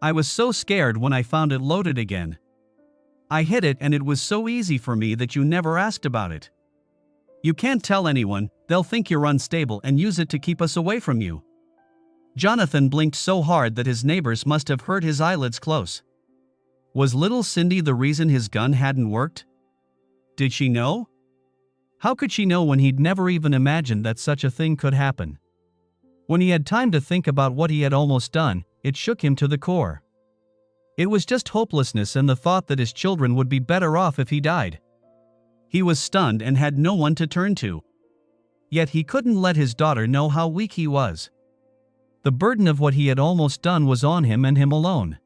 I was so scared when I found it loaded again. I hid it and it was so easy for me that you never asked about it. You can't tell anyone, they'll think you're unstable and use it to keep us away from you." Jonathan blinked so hard that his neighbors must have heard his eyelids close. Was little Cindy the reason his gun hadn't worked? Did she know? How could she know when he'd never even imagined that such a thing could happen? When he had time to think about what he had almost done, it shook him to the core. It was just hopelessness and the thought that his children would be better off if he died. He was stunned and had no one to turn to. Yet he couldn't let his daughter know how weak he was. The burden of what he had almost done was on him and him alone.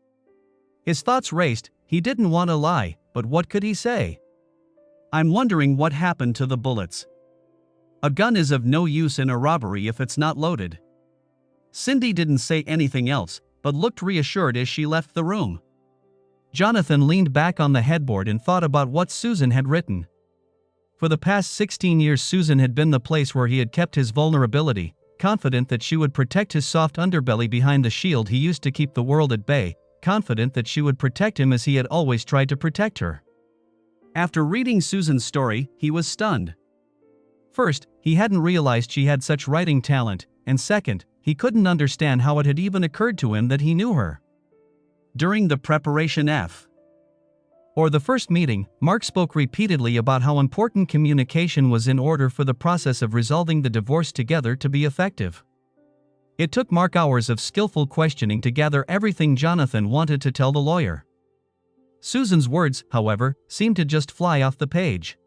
His thoughts raced, he didn't want to lie, but what could he say? "I'm wondering what happened to the bullets. A gun is of no use in a robbery if it's not loaded." Cindy didn't say anything else, but looked reassured as she left the room. Jonathan leaned back on the headboard and thought about what Susan had written. For the past 16 years Susan had been the place where he had kept his vulnerability, confident that she would protect his soft underbelly behind the shield he used to keep the world at bay, confident that she would protect him as he had always tried to protect her. After reading Susan's story, he was stunned. First, he hadn't realized she had such writing talent, and second, he couldn't understand how it had even occurred to him that he knew her. During the preparation or the first meeting, Mark spoke repeatedly about how important communication was in order for the process of resolving the divorce together to be effective. It took Mark hours of skillful questioning to gather everything Jonathan wanted to tell the lawyer. Susan's words, however, seemed to just fly off the page.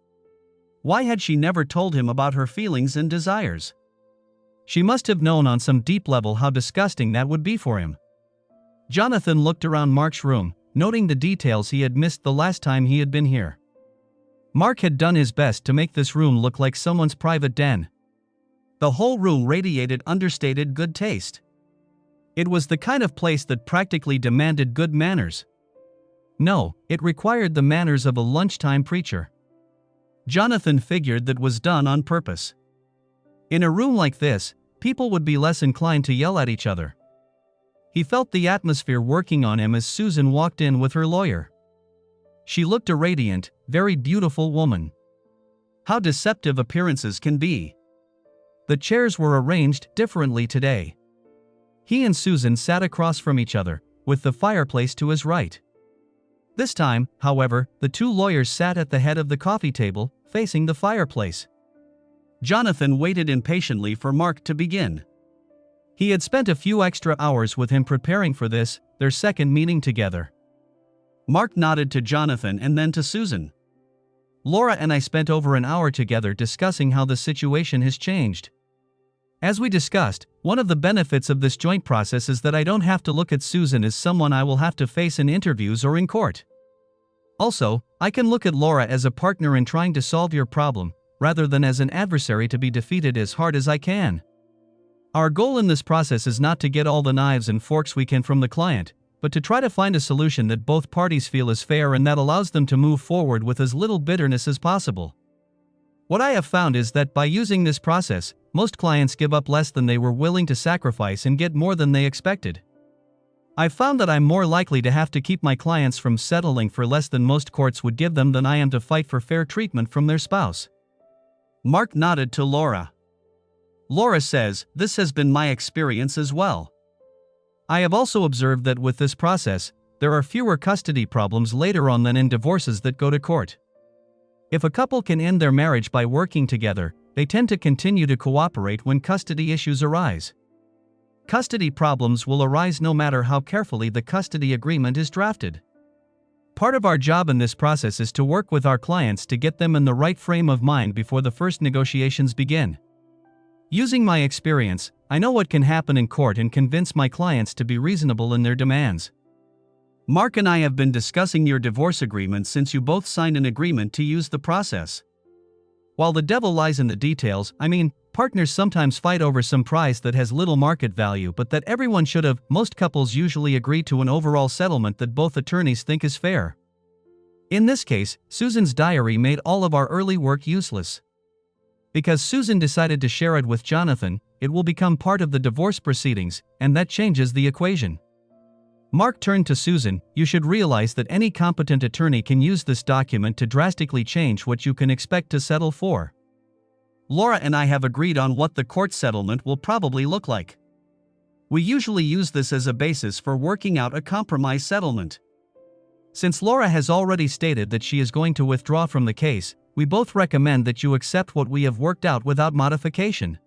Why had she never told him about her feelings and desires? She must have known on some deep level how disgusting that would be for him. Jonathan looked around Mark's room, noting the details he had missed the last time he had been here. Mark had done his best to make this room look like someone's private den. The whole room radiated understated good taste. It was the kind of place that practically demanded good manners. No, it required the manners of a lunchtime preacher. Jonathan figured that was done on purpose. In a room like this, people would be less inclined to yell at each other. He felt the atmosphere working on him as Susan walked in with her lawyer. She looked a radiant, very beautiful woman. How deceptive appearances can be. The chairs were arranged differently today. He and Susan sat across from each other, with the fireplace to his right. This time, however, the two lawyers sat at the head of the coffee table, facing the fireplace. Jonathan waited impatiently for Mark to begin. He had spent a few extra hours with him preparing for this, their second meeting together. Mark nodded to Jonathan and then to Susan. Laura and I spent over an hour together discussing how the situation has changed. As we discussed, one of the benefits of this joint process is that I don't have to look at Susan as someone I will have to face in interviews or in court. Also, I can look at Laura as a partner in trying to solve your problem, rather than as an adversary to be defeated as hard as I can. Our goal in this process is not to get all the knives and forks we can from the client, but to try to find a solution that both parties feel is fair and that allows them to move forward with as little bitterness as possible. What I have found is that by using this process, most clients give up less than they were willing to sacrifice and get more than they expected. I've found that I'm more likely to have to keep my clients from settling for less than most courts would give them than I am to fight for fair treatment from their spouse. Mark nodded to Laura. Laura says, "This has been my experience as well. I have also observed that with this process, there are fewer custody problems later on than in divorces that go to court. If a couple can end their marriage by working together, they tend to continue to cooperate when custody issues arise. Custody problems will arise no matter how carefully the custody agreement is drafted. Part of our job in this process is to work with our clients to get them in the right frame of mind before the first negotiations begin. Using my experience, I know what can happen in court and convince my clients to be reasonable in their demands. Mark and I have been discussing your divorce agreement since you both signed an agreement to use the process. While the devil lies in the details, partners sometimes fight over some price that has little market value, but that everyone should have. Most couples usually agree to an overall settlement that both attorneys think is fair. In this case, Susan's diary made all of our early work useless. Because Susan decided to share it with Jonathan, it will become part of the divorce proceedings, and that changes the equation. Mark turned to Susan. "You should realize that any competent attorney can use this document to drastically change what you can expect to settle for. Laura and I have agreed on what the court settlement will probably look like. We usually use this as a basis for working out a compromise settlement. Since Laura has already stated that she is going to withdraw from the case, we both recommend that you accept what we have worked out without modification.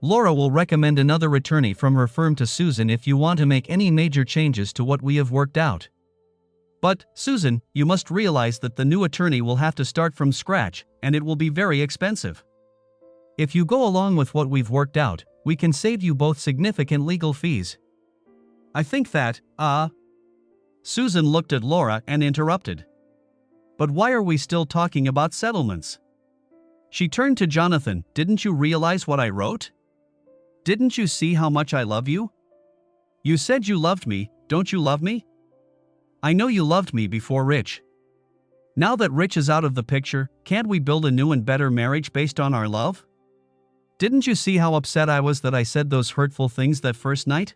Laura will recommend another attorney from her firm to Susan if you want to make any major changes to what we have worked out. But, Susan, you must realize that the new attorney will have to start from scratch, and it will be very expensive. If you go along with what we've worked out, we can save you both significant legal fees." I think that, Susan looked at Laura and interrupted. "But why are we still talking about settlements?" She turned to Jonathan. "Didn't you realize what I wrote? Didn't you see how much I love you? You said you loved me, don't you love me? I know you loved me before Rich. Now that Rich is out of the picture, can't we build a new and better marriage based on our love? Didn't you see how upset I was that I said those hurtful things that first night?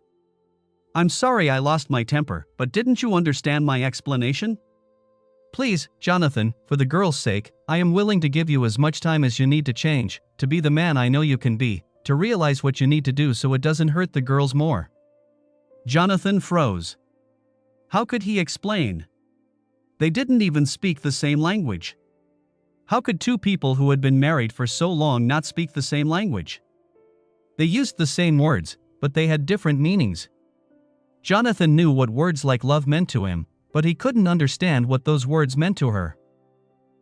I'm sorry I lost my temper, but didn't you understand my explanation? Please, Jonathan, for the girl's sake, I am willing to give you as much time as you need to change, to be the man I know you can be, to realize what you need to do so it doesn't hurt the girls more." Jonathan froze. How could he explain? They didn't even speak the same language. How could two people who had been married for so long not speak the same language? They used the same words, but they had different meanings. Jonathan knew what words like love meant to him, but he couldn't understand what those words meant to her.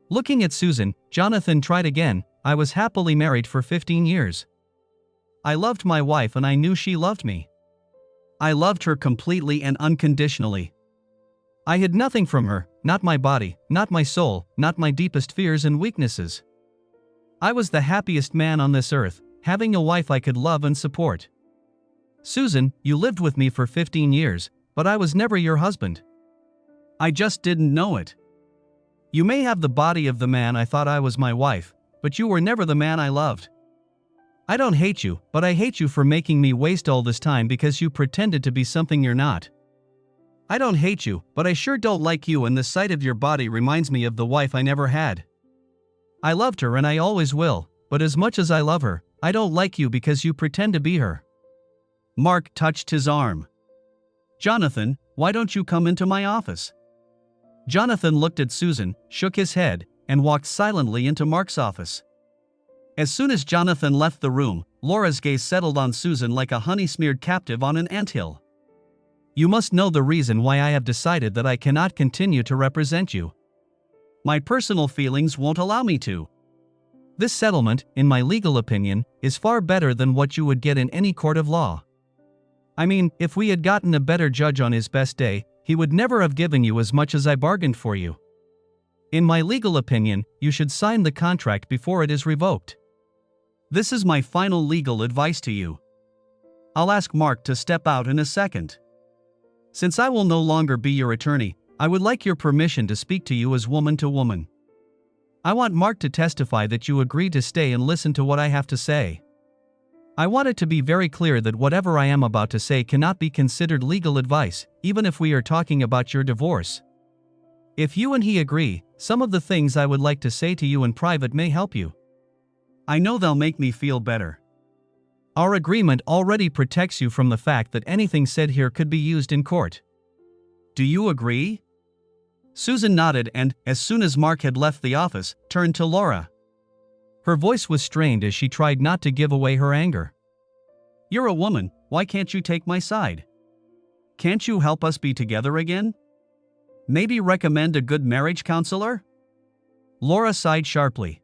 Looking at Susan, Jonathan tried again. "I was happily married for 15 years. I loved my wife and I knew she loved me. I loved her completely and unconditionally. I hid nothing from her, not my body, not my soul, not my deepest fears and weaknesses. I was the happiest man on this earth, having a wife I could love and support. Susan, you lived with me for 15 years, but I was never your husband. I just didn't know it. You may have the body of the man I thought I was my wife, but you were never the man I loved. I don't hate you, but I hate you for making me waste all this time because you pretended to be something you're not. I don't hate you, but I sure don't like you, and the sight of your body reminds me of the wife I never had. I loved her and I always will, but as much as I love her, I don't like you because you pretend to be her. Mark touched his arm. Jonathan, why don't you come into my office? Jonathan looked at Susan, shook his head, and walked silently into Mark's office. As soon as Jonathan left the room, Laura's gaze settled on Susan like a honey-smeared captive on an anthill. You must know the reason why I have decided that I cannot continue to represent you. My personal feelings won't allow me to. This settlement, in my legal opinion, is far better than what you would get in any court of law. I mean, if we had gotten a better judge on his best day, he would never have given you as much as I bargained for you. In my legal opinion, you should sign the contract before it is revoked. This is my final legal advice to you. I'll ask Mark to step out in a second. Since I will no longer be your attorney, I would like your permission to speak to you as woman to woman. I want Mark to testify that you agree to stay and listen to what I have to say. I want it to be very clear that whatever I am about to say cannot be considered legal advice, even if we are talking about your divorce. If you and he agree, some of the things I would like to say to you in private may help you. I know they'll make me feel better. Our agreement already protects you from the fact that anything said here could be used in court. Do you agree? Susan nodded and, as soon as Mark had left the office, turned to Laura. Her voice was strained as she tried not to give away her anger. You're a woman, why can't you take my side? Can't you help us be together again? Maybe recommend a good marriage counselor? Laura sighed sharply.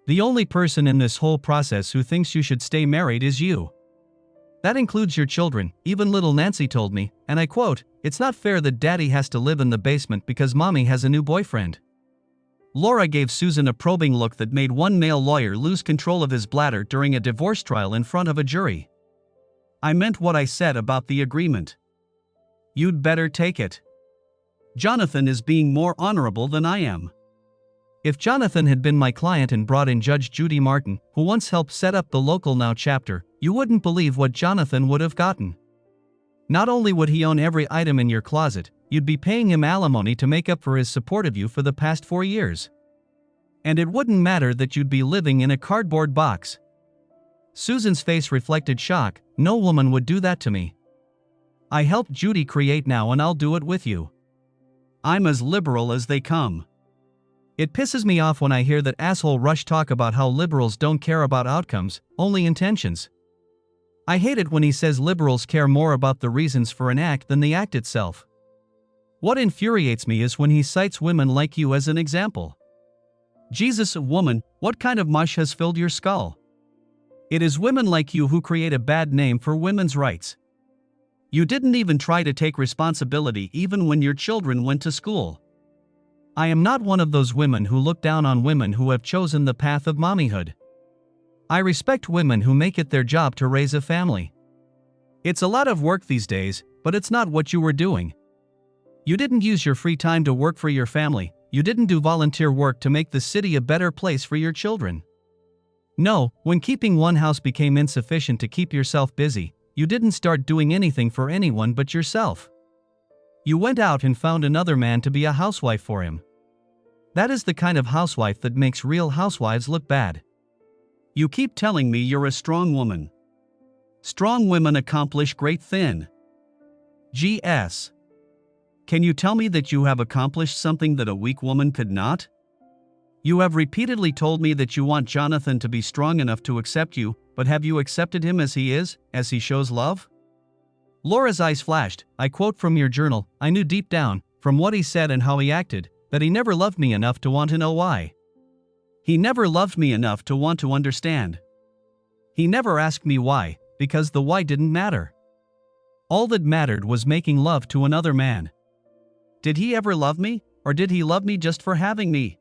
The only person in this whole process who thinks you should stay married is you. That includes your children, even little Nancy told me, and I quote, "It's not fair that daddy has to live in the basement because mommy has a new boyfriend." Laura gave Susan a probing look that made one male lawyer lose control of his bladder during a divorce trial in front of a jury. I meant what I said about the agreement. You'd better take it. Jonathan is being more honorable than I am. If Jonathan had been my client and brought in Judge Judy Martin, who once helped set up the Local Now chapter, you wouldn't believe what Jonathan would have gotten. Not only would he own every item in your closet, you'd be paying him alimony to make up for his support of you for the past 4 years. And it wouldn't matter that you'd be living in a cardboard box. Susan's face reflected shock. No woman would do that to me. I helped Judy create Now and I'll do it with you. I'm as liberal as they come. It pisses me off when I hear that asshole Rush talk about how liberals don't care about outcomes, only intentions. I hate it when he says liberals care more about the reasons for an act than the act itself. What infuriates me is when he cites women like you as an example. Jesus, woman, what kind of mush has filled your skull? It is women like you who create a bad name for women's rights. You didn't even try to take responsibility even when your children went to school. I am not one of those women who look down on women who have chosen the path of mommyhood. I respect women who make it their job to raise a family. It's a lot of work these days, but it's not what you were doing. You didn't use your free time to work for your family, you didn't do volunteer work to make the city a better place for your children. No, when keeping one house became insufficient to keep yourself busy, you didn't start doing anything for anyone but yourself. You went out and found another man to be a housewife for him. That is the kind of housewife that makes real housewives look bad. You keep telling me you're a strong woman. Strong women accomplish great things. G.S. Can you tell me that you have accomplished something that a weak woman could not? You have repeatedly told me that you want Jonathan to be strong enough to accept you, but have you accepted him as he is, as he shows love? Laura's eyes flashed. I quote from your journal, I knew deep down, from what he said and how he acted, that he never loved me enough to want to know why. He never loved me enough to want to understand. He never asked me why, because the why didn't matter. All that mattered was making love to another man. Did he ever love me, or did he love me just for having me?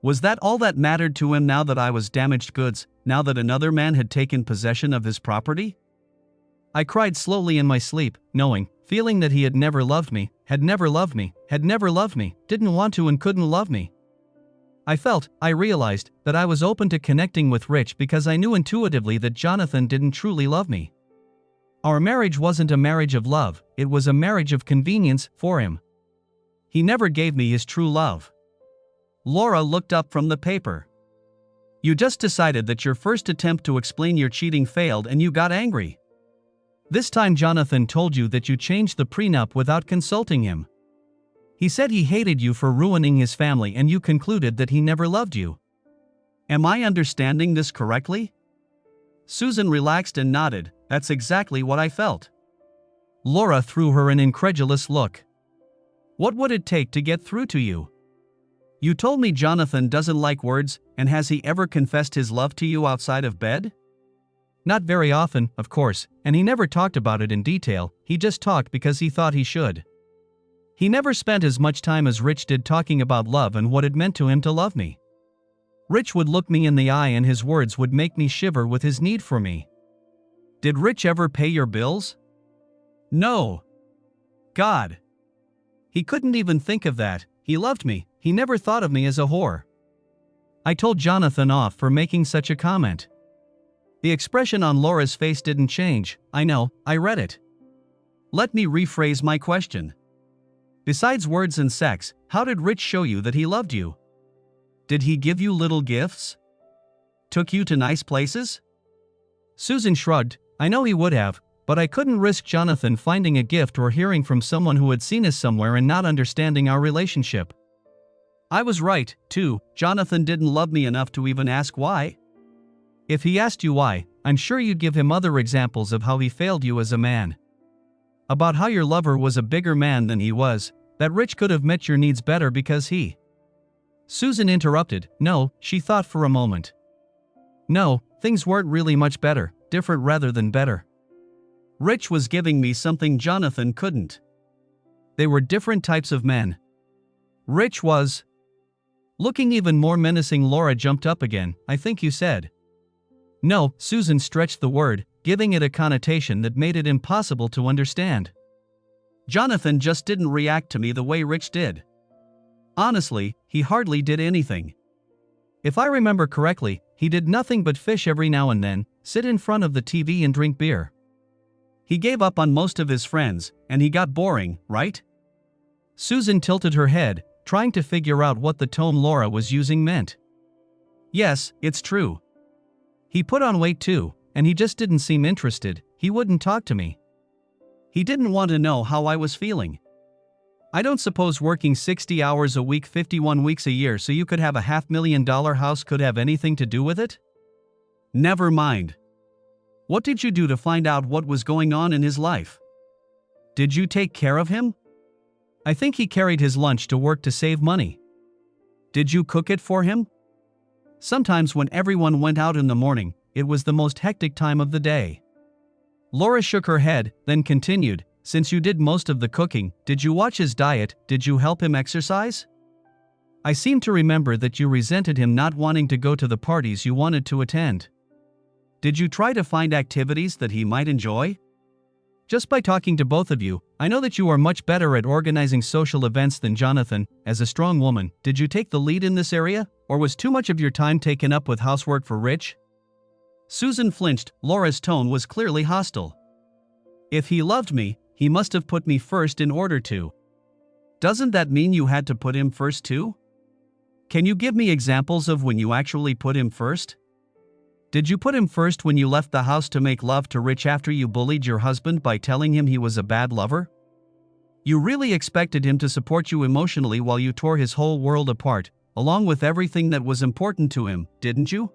Was that all that mattered to him now that I was damaged goods, now that another man had taken possession of his property? I cried slowly in my sleep, feeling that he had never loved me, had never loved me, had never loved me, didn't want to and couldn't love me. I realized, that I was open to connecting with Rich because I knew intuitively that Jonathan didn't truly love me. Our marriage wasn't a marriage of love, it was a marriage of convenience for him. He never gave me his true love. Laura looked up from the paper. You just decided that your first attempt to explain your cheating failed and you got angry. This time Jonathan told you that you changed the prenup without consulting him. He said he hated you for ruining his family and you concluded that he never loved you. Am I understanding this correctly? Susan relaxed and nodded. That's exactly what I felt. Laura threw her an incredulous look. What would it take to get through to you? You told me Jonathan doesn't like words, and has he ever confessed his love to you outside of bed? Not very often, of course, and he never talked about it in detail, he just talked because he thought he should. He never spent as much time as Rich did talking about love and what it meant to him to love me. Rich would look me in the eye and his words would make me shiver with his need for me. Did Rich ever pay your bills? No. God. He couldn't even think of that. He loved me, he never thought of me as a whore. I told Jonathan off for making such a comment. The expression on Laura's face didn't change. I know, I read it. Let me rephrase my question. Besides words and sex, how did Rich show you that he loved you? Did he give you little gifts? Took you to nice places? Susan shrugged. I know he would have, but I couldn't risk Jonathan finding a gift or hearing from someone who had seen us somewhere and not understanding our relationship. I was right, too. Jonathan didn't love me enough to even ask why. If he asked you why, I'm sure you'd give him other examples of how he failed you as a man. About how your lover was a bigger man than he was, that Rich could have met your needs better because he. Susan interrupted. No, she thought for a moment. No, things weren't really much better, different rather than better. Rich was giving me something Jonathan couldn't. They were different types of men. Rich was. Looking even more menacing, Laura jumped up again. I think you said. No, Susan stretched the word, giving it a connotation that made it impossible to understand. Jonathan just didn't react to me the way Rich did. Honestly, he hardly did anything. If I remember correctly, he did nothing but fish every now and then, sit in front of the TV and drink beer. He gave up on most of his friends, and he got boring, right? Susan tilted her head, trying to figure out what the tone Laura was using meant. Yes, it's true. He put on weight too, and he just didn't seem interested. He wouldn't talk to me. He didn't want to know how I was feeling. I don't suppose working 60 hours a week 51 weeks a year so you could have a $500,000 house could have anything to do with it? Never mind. What did you do to find out what was going on in his life? Did you take care of him? I think he carried his lunch to work to save money. Did you cook it for him? Sometimes when everyone went out in the morning, it was the most hectic time of the day. Laura shook her head, then continued, since you did most of the cooking, did you watch his diet, did you help him exercise? I seem to remember that you resented him not wanting to go to the parties you wanted to attend. Did you try to find activities that he might enjoy? Just by talking to both of you, I know that you are much better at organizing social events than Jonathan. As a strong woman, did you take the lead in this area, or was too much of your time taken up with housework for Rich? Susan flinched. Laura's tone was clearly hostile. If he loved me, he must have put me first in order to. Doesn't that mean you had to put him first too? Can you give me examples of when you actually put him first? Did you put him first when you left the house to make love to Rich after you bullied your husband by telling him he was a bad lover? You really expected him to support you emotionally while you tore his whole world apart, along with everything that was important to him, didn't you?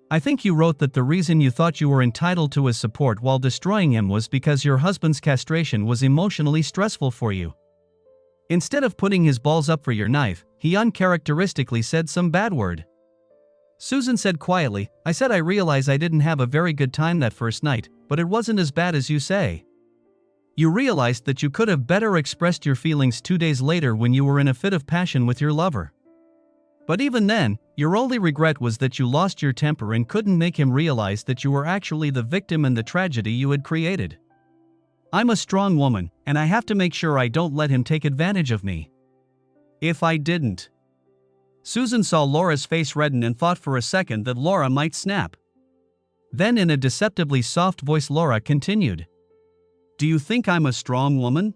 I think you wrote that the reason you thought you were entitled to his support while destroying him was because your husband's castration was emotionally stressful for you. Instead of putting his balls up for your knife, he uncharacteristically said some bad word. Susan said quietly, I said I realize I didn't have a very good time that first night, but it wasn't as bad as you say. You realized that you could have better expressed your feelings 2 days later when you were in a fit of passion with your lover. But even then, your only regret was that you lost your temper and couldn't make him realize that you were actually the victim in the tragedy you had created. I'm a strong woman, and I have to make sure I don't let him take advantage of me. If I didn't. Susan saw Laura's face redden and thought for a second that Laura might snap. Then in a deceptively soft voice Laura continued. Do you think I'm a strong woman?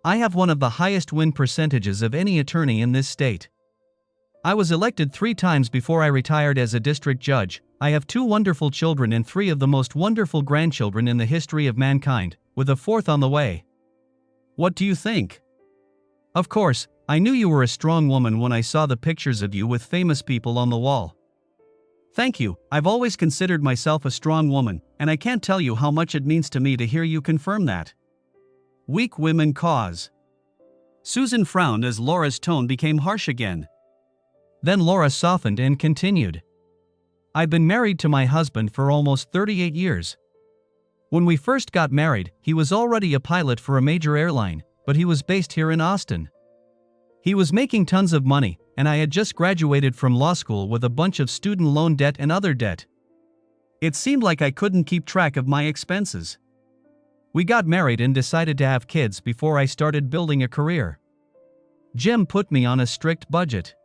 I have one of the highest win percentages of any attorney in this state. I was elected 3 times before I retired as a district judge. I have 2 wonderful children and 3 of the most wonderful grandchildren in the history of mankind, with a 4th on the way. What do you think? Of course, I knew you were a strong woman when I saw the pictures of you with famous people on the wall. Thank you. I've always considered myself a strong woman, and I can't tell you how much it means to me to hear you confirm that. Weak women cause. Susan frowned as Laura's tone became harsh again. Then Laura softened and continued. I've been married to my husband for almost 38 years. When we first got married, he was already a pilot for a major airline, but he was based here in Austin. He was making tons of money, and I had just graduated from law school with a bunch of student loan debt and other debt. It seemed like I couldn't keep track of my expenses. We got married and decided to have kids before I started building a career. Jim put me on a strict budget.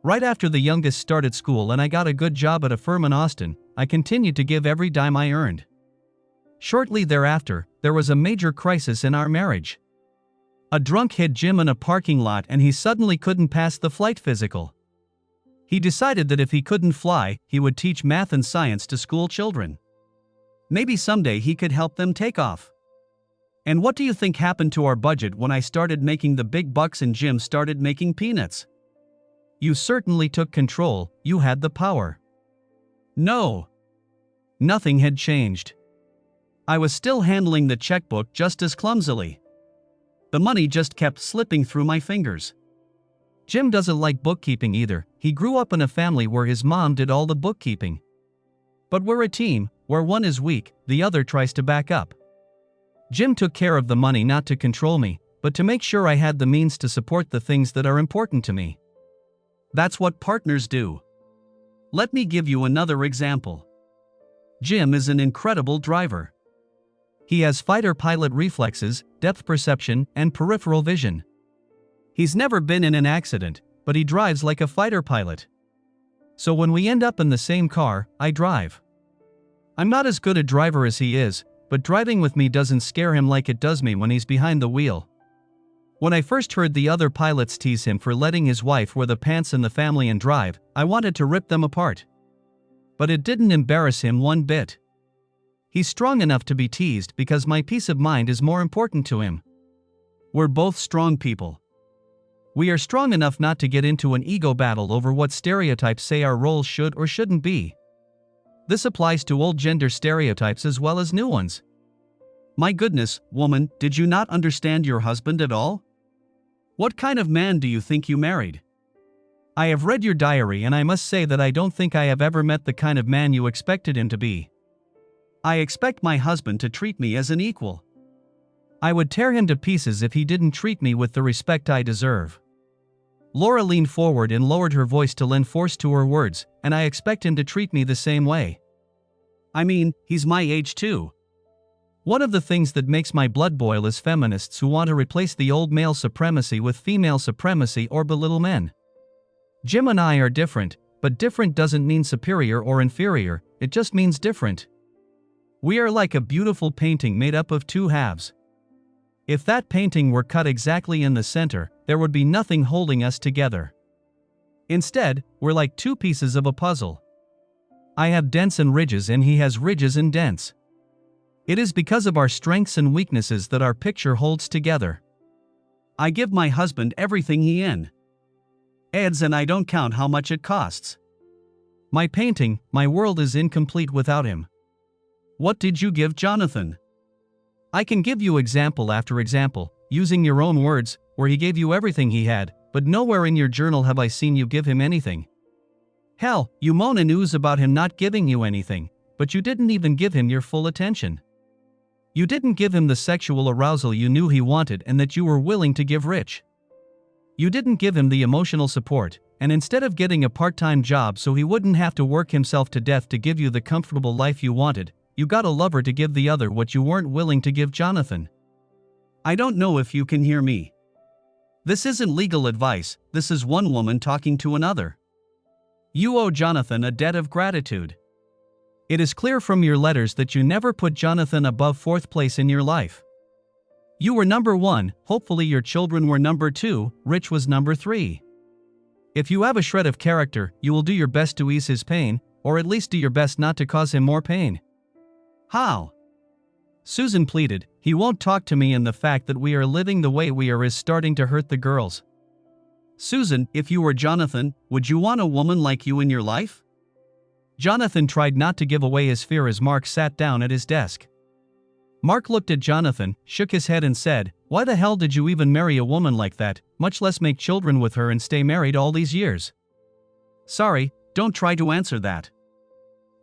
Right after the youngest started school and I got a good job at a firm in Austin, I continued to give every dime I earned. Shortly thereafter, there was a major crisis in our marriage. A drunk hit Jim in a parking lot and he suddenly couldn't pass the flight physical. He decided that if he couldn't fly, he would teach math and science to school children. Maybe someday he could help them take off. And what do you think happened to our budget when I started making the big bucks and Jim started making peanuts? You certainly took control, you had the power. No. Nothing had changed. I was still handling the checkbook just as clumsily. The money just kept slipping through my fingers. Jim doesn't like bookkeeping either. He grew up in a family where his mom did all the bookkeeping. But we're a team, where one is weak, the other tries to back up. Jim took care of the money not to control me, but to make sure I had the means to support the things that are important to me. That's what partners do. Let me give you another example. Jim is an incredible driver. He has fighter pilot reflexes, depth perception, and peripheral vision. He's never been in an accident, but he drives like a fighter pilot. So when we end up in the same car, I drive. I'm not as good a driver as he is, but driving with me doesn't scare him like it does me when he's behind the wheel. When I first heard the other pilots tease him for letting his wife wear the pants in the family and drive, I wanted to rip them apart. But it didn't embarrass him one bit. He's strong enough to be teased because my peace of mind is more important to him. We're both strong people. We are strong enough not to get into an ego battle over what stereotypes say our roles should or shouldn't be. This applies to old gender stereotypes as well as new ones. My goodness, woman, did you not understand your husband at all? What kind of man do you think you married? I have read your diary and I must say that I don't think I have ever met the kind of man you expected him to be. I expect my husband to treat me as an equal. I would tear him to pieces if he didn't treat me with the respect I deserve. Laura leaned forward and lowered her voice to lend force to her words, and I expect him to treat me the same way. I mean, he's my age too. One of the things that makes my blood boil is feminists who want to replace the old male supremacy with female supremacy or belittle men. Jim and I are different, but different doesn't mean superior or inferior, it just means different. We are like a beautiful painting made up of 2 halves. If that painting were cut exactly in the center, there would be nothing holding us together. Instead, we're like 2 pieces of a puzzle. I have dents and ridges and he has ridges and dents. It is because of our strengths and weaknesses that our picture holds together. I give my husband everything he adds and I don't count how much it costs. My painting, my world is incomplete without him. What did you give Jonathan? I can give you example after example, using your own words, where he gave you everything he had, but nowhere in your journal have I seen you give him anything. Hell, you moan and ooze about him not giving you anything, but you didn't even give him your full attention. You didn't give him the sexual arousal you knew he wanted and that you were willing to give Rich. You didn't give him the emotional support, and instead of getting a part-time job so he wouldn't have to work himself to death to give you the comfortable life you wanted, you got a lover to give the other what you weren't willing to give Jonathan. I don't know if you can hear me. This isn't legal advice, this is one woman talking to another. You owe Jonathan a debt of gratitude. It is clear from your letters that you never put Jonathan above fourth place in your life. You were number one, hopefully your children were number two, Rich was number three. If you have a shred of character, you will do your best to ease his pain, or at least do your best not to cause him more pain. How? Susan pleaded, he won't talk to me and the fact that we are living the way we are is starting to hurt the girls. Susan, if you were Jonathan, would you want a woman like you in your life? Jonathan tried not to give away his fear as Mark sat down at his desk. Mark looked at Jonathan, shook his head and said, "Why the hell did you even marry a woman like that, much less make children with her and stay married all these years?" Sorry, don't try to answer that.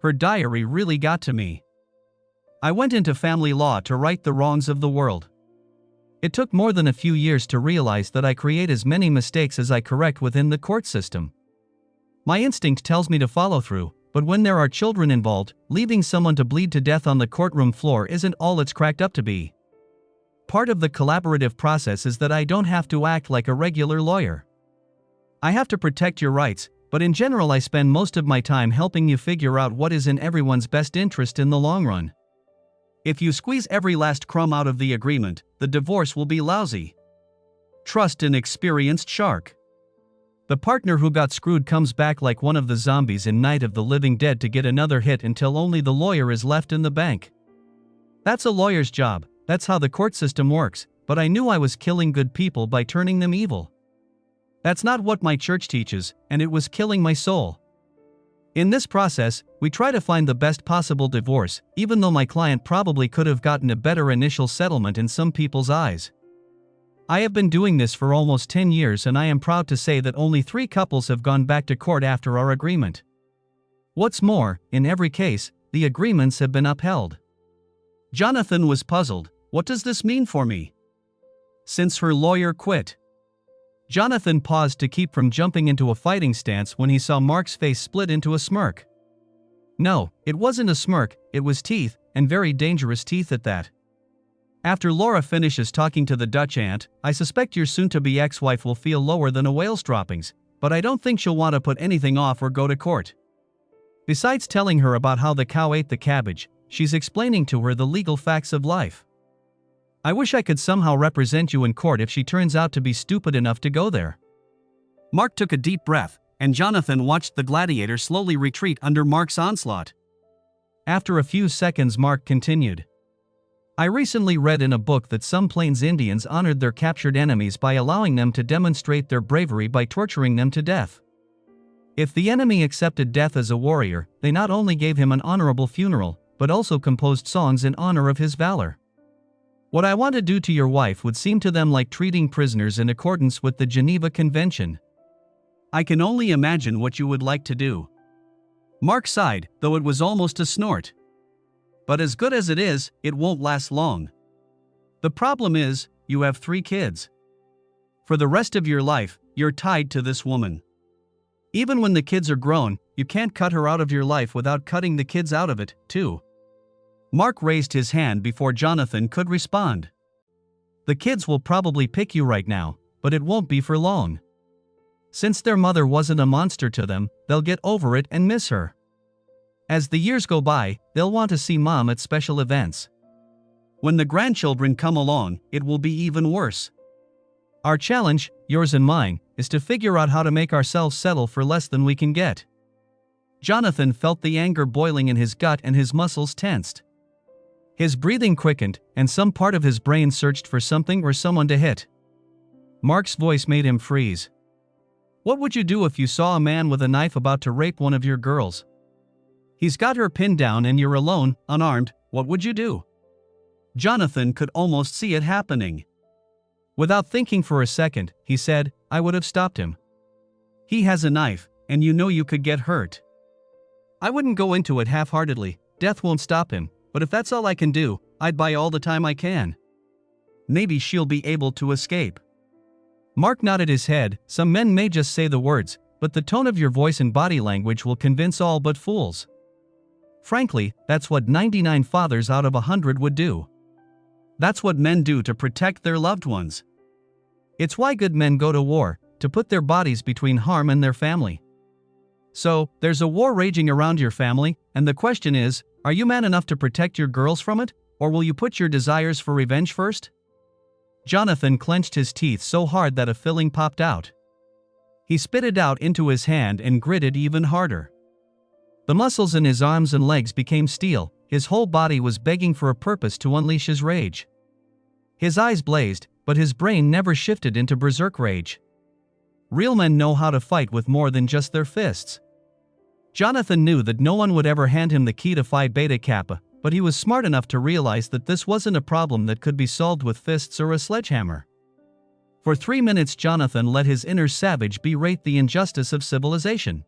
Her diary really got to me. I went into family law to right the wrongs of the world. It took more than a few years to realize that I create as many mistakes as I correct within the court system. My instinct tells me to follow through, but when there are children involved, leaving someone to bleed to death on the courtroom floor isn't all it's cracked up to be. Part of the collaborative process is that I don't have to act like a regular lawyer. I have to protect your rights, but in general I spend most of my time helping you figure out what is in everyone's best interest in the long run. If you squeeze every last crumb out of the agreement, the divorce will be lousy. Trust an experienced shark. The partner who got screwed comes back like one of the zombies in Night of the Living Dead to get another hit until only the lawyer is left in the bank. That's a lawyer's job, that's how the court system works, but I knew I was killing good people by turning them evil. That's not what my church teaches, and it was killing my soul. In this process, we try to find the best possible divorce, even though my client probably could have gotten a better initial settlement in some people's eyes. I have been doing this for almost 10 years and I am proud to say that only 3 couples have gone back to court after our agreement. What's more, in every case, the agreements have been upheld. Jonathan was puzzled. What does this mean for me? Since her lawyer quit. Jonathan paused to keep from jumping into a fighting stance when he saw Mark's face split into a smirk. No, it wasn't a smirk, it was teeth, and very dangerous teeth at that. After Laura finishes talking to the Dutch aunt, I suspect your soon-to-be ex-wife will feel lower than a whale's droppings, but I don't think she'll want to put anything off or go to court. Besides telling her about how the cow ate the cabbage, she's explaining to her the legal facts of life. I wish I could somehow represent you in court if she turns out to be stupid enough to go there. Mark took a deep breath, and Jonathan watched the gladiator slowly retreat under Mark's onslaught. After a few seconds, Mark continued. I recently read in a book that some Plains Indians honored their captured enemies by allowing them to demonstrate their bravery by torturing them to death. If the enemy accepted death as a warrior, they not only gave him an honorable funeral, but also composed songs in honor of his valor. What I want to do to your wife would seem to them like treating prisoners in accordance with the Geneva Convention. I can only imagine what you would like to do. Mark sighed, though it was almost a snort. But as good as it is, it won't last long. The problem is, you have 3 kids. For the rest of your life, you're tied to this woman. Even when the kids are grown, you can't cut her out of your life without cutting the kids out of it, too. Mark raised his hand before Jonathan could respond. The kids will probably pick you right now, but it won't be for long. Since their mother wasn't a monster to them, they'll get over it and miss her. As the years go by, they'll want to see mom at special events. When the grandchildren come along, it will be even worse. Our challenge, yours and mine, is to figure out how to make ourselves settle for less than we can get. Jonathan felt the anger boiling in his gut and his muscles tensed. His breathing quickened, and some part of his brain searched for something or someone to hit. Mark's voice made him freeze. What would you do if you saw a man with a knife about to rape one of your girls? He's got her pinned down and you're alone, unarmed, what would you do? Jonathan could almost see it happening. Without thinking for a second, he said, I would have stopped him. He has a knife, and you know you could get hurt. I wouldn't go into it half-heartedly, death won't stop him, but if that's all I can do, I'd buy all the time I can. Maybe she'll be able to escape. Mark nodded his head. Some men may just say the words, but the tone of your voice and body language will convince all but fools. Frankly, that's what 99 fathers out of 100 would do. That's what men do to protect their loved ones. It's why good men go to war, to put their bodies between harm and their family. So, there's a war raging around your family, and the question is, are you man enough to protect your girls from it, or will you put your desires for revenge first? Jonathan clenched his teeth so hard that a filling popped out. He spit it out into his hand and gritted even harder. The muscles in his arms and legs became steel, his whole body was begging for a purpose to unleash his rage. His eyes blazed, but his brain never shifted into berserk rage. Real men know how to fight with more than just their fists. Jonathan knew that no one would ever hand him the key to Phi Beta Kappa, but he was smart enough to realize that this wasn't a problem that could be solved with fists or a sledgehammer. For 3 minutes Jonathan let his inner savage berate the injustice of civilization.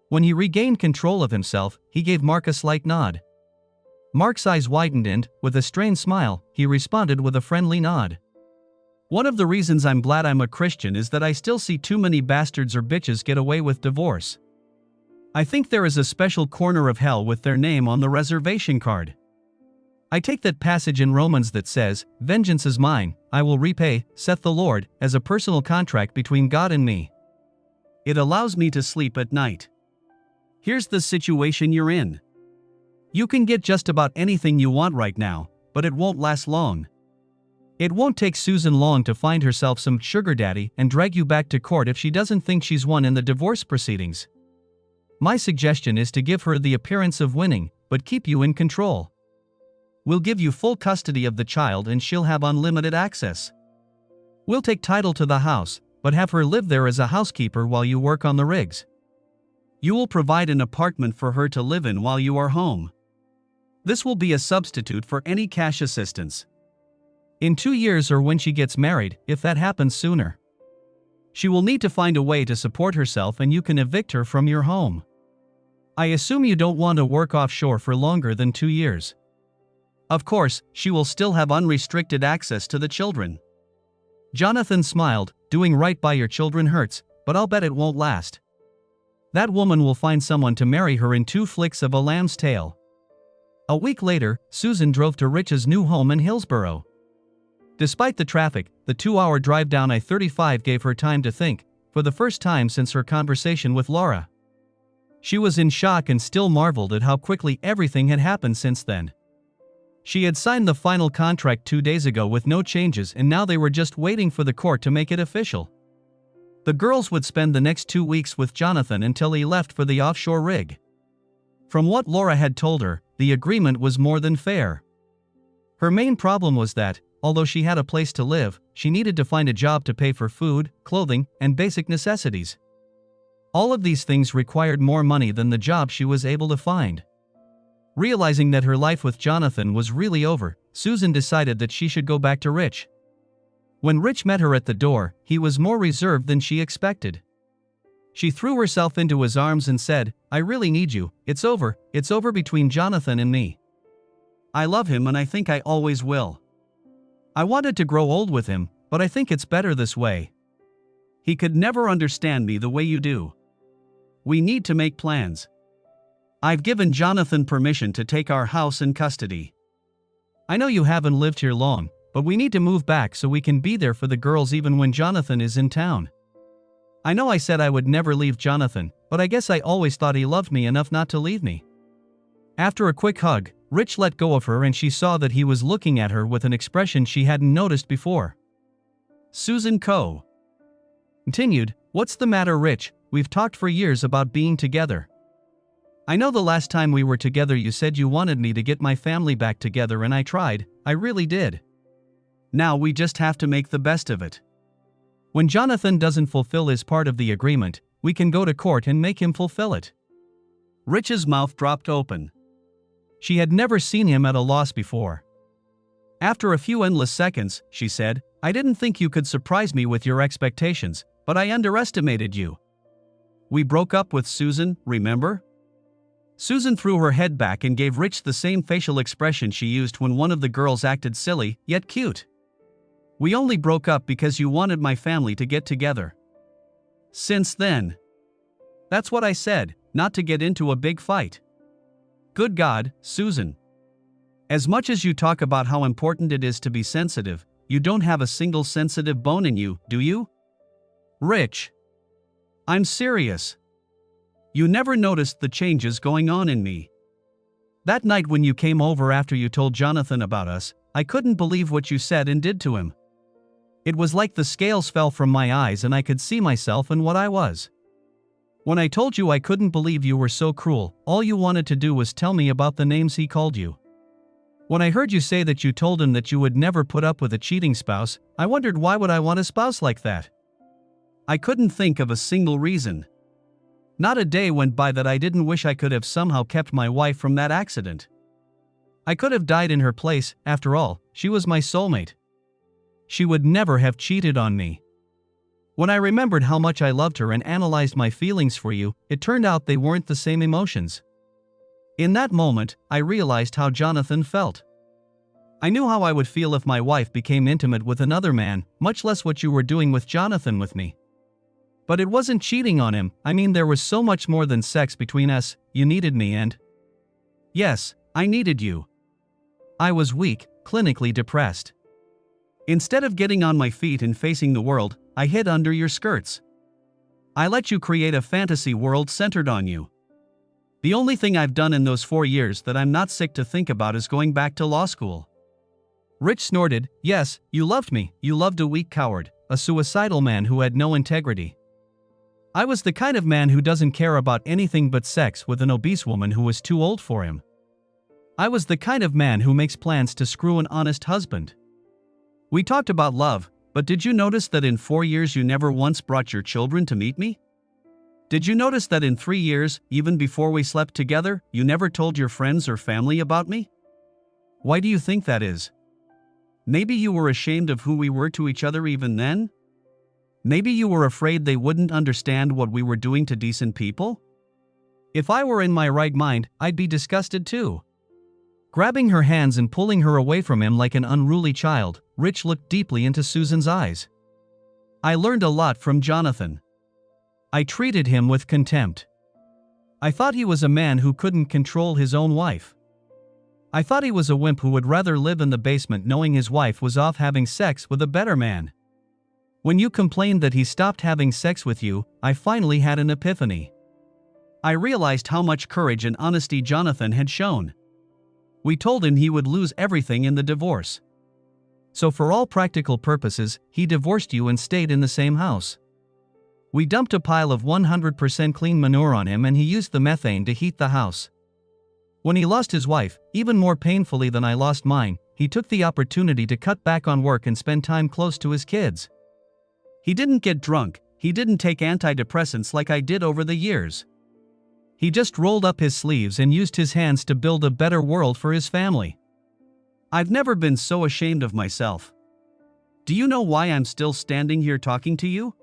When he regained control of himself, he gave Mark a slight nod. Mark's eyes widened and, with a strained smile, he responded with a friendly nod. One of the reasons I'm glad I'm a Christian is that I still see too many bastards or bitches get away with divorce. I think there is a special corner of hell with their name on the reservation card. I take that passage in Romans that says, "Vengeance is mine, I will repay, saith the Lord," as a personal contract between God and me. It allows me to sleep at night. Here's the situation you're in. You can get just about anything you want right now, but it won't last long. It won't take Susan long to find herself some sugar daddy and drag you back to court if she doesn't think she's won in the divorce proceedings. My suggestion is to give her the appearance of winning, but keep you in control. We'll give you full custody of the child and she'll have unlimited access. We'll take title to the house, but have her live there as a housekeeper while you work on the rigs. You will provide an apartment for her to live in while you are home. This will be a substitute for any cash assistance. In 2 years or when she gets married, if that happens sooner. She will need to find a way to support herself and you can evict her from your home. I assume you don't want to work offshore for longer than 2 years. Of course, she will still have unrestricted access to the children. Jonathan smiled. Doing right by your children hurts, but I'll bet it won't last. That woman will find someone to marry her in 2 flicks of a lamb's tail. A week later, Susan drove to Rich's new home in Hillsborough. Despite the traffic, the 2-hour drive down I-35 gave her time to think, for the first time since her conversation with Laura. She was in shock and still marveled at how quickly everything had happened since then. She had signed the final contract 2 days ago with no changes and now they were just waiting for the court to make it official. The girls would spend the next 2 weeks with Jonathan until he left for the offshore rig. From what Laura had told her, the agreement was more than fair. Her main problem was that, although she had a place to live, she needed to find a job to pay for food, clothing, and basic necessities. All of these things required more money than the job she was able to find. Realizing that her life with Jonathan was really over, Susan decided that she should go back to Rich. When Rich met her at the door, he was more reserved than she expected. She threw herself into his arms and said, "I really need you, it's over between Jonathan and me. I love him and I think I always will. I wanted to grow old with him, but I think it's better this way. He could never understand me the way you do. We need to make plans. I've given Jonathan permission to take our house in custody. I know you haven't lived here long, but we need to move back so we can be there for the girls even when Jonathan is in town. I know I said I would never leave Jonathan, but I guess I always thought he loved me enough not to leave me." After a quick hug, Rich let go of her and she saw that he was looking at her with an expression she hadn't noticed before. Susan Co. continued, "What's the matter, Rich? We've talked for years about being together. I know the last time we were together you said you wanted me to get my family back together and I tried, I really did. Now we just have to make the best of it. When Jonathan doesn't fulfill his part of the agreement, we can go to court and make him fulfill it." Rich's mouth dropped open. She had never seen him at a loss before. After a few endless seconds, she said, "I didn't think you could surprise me with your expectations, but I underestimated you. We broke up with Susan, remember? Susan threw her head back and gave Rich the same facial expression she used when one of the girls acted silly, yet cute. We only broke up because you wanted my family to get together. Since then. That's what I said, not to get into a big fight. Good God, Susan. As much as you talk about how important it is to be sensitive, you don't have a single sensitive bone in you, do you? Rich. I'm serious. You never noticed the changes going on in me. That night when you came over after you told Jonathan about us, I couldn't believe what you said and did to him. It was like the scales fell from my eyes and I could see myself and what I was. When I told you I couldn't believe you were so cruel, all you wanted to do was tell me about the names he called you. When I heard you say that you told him that you would never put up with a cheating spouse, I wondered why would I want a spouse like that? I couldn't think of a single reason. Not a day went by that I didn't wish I could have somehow kept my wife from that accident. I could have died in her place, after all, she was my soulmate. She would never have cheated on me. When I remembered how much I loved her and analyzed my feelings for you, it turned out they weren't the same emotions. In that moment, I realized how Jonathan felt. I knew how I would feel if my wife became intimate with another man, much less what you were doing with Jonathan with me. But it wasn't cheating on him, I mean there was so much more than sex between us, you needed me and… Yes, I needed you. I was weak, clinically depressed. Instead of getting on my feet and facing the world, I hid under your skirts. I let you create a fantasy world centered on you. The only thing I've done in those 4 years that I'm not sick to think about is going back to law school. Rich snorted, yes, you loved me, you loved a weak coward, a suicidal man who had no integrity. I was the kind of man who doesn't care about anything but sex with an obese woman who was too old for him. I was the kind of man who makes plans to screw an honest husband. We talked about love, but did you notice that in 4 years you never once brought your children to meet me? Did you notice that in 3 years, even before we slept together, you never told your friends or family about me? Why do you think that is? Maybe you were ashamed of who we were to each other even then? Maybe you were afraid they wouldn't understand what we were doing to decent people? If I were in my right mind, I'd be disgusted too. Grabbing her hands and pulling her away from him like an unruly child, Rich looked deeply into Susan's eyes. I learned a lot from Jonathan. I treated him with contempt. I thought he was a man who couldn't control his own wife. I thought he was a wimp who would rather live in the basement knowing his wife was off having sex with a better man. When you complained that he stopped having sex with you, I finally had an epiphany. I realized how much courage and honesty Jonathan had shown. We told him he would lose everything in the divorce. So for all practical purposes, he divorced you and stayed in the same house. We dumped a pile of 100% clean manure on him and he used the methane to heat the house. When he lost his wife, even more painfully than I lost mine, he took the opportunity to cut back on work and spend time close to his kids. He didn't get drunk, he didn't take antidepressants like I did over the years. He just rolled up his sleeves and used his hands to build a better world for his family. I've never been so ashamed of myself. Do you know why I'm still standing here talking to you?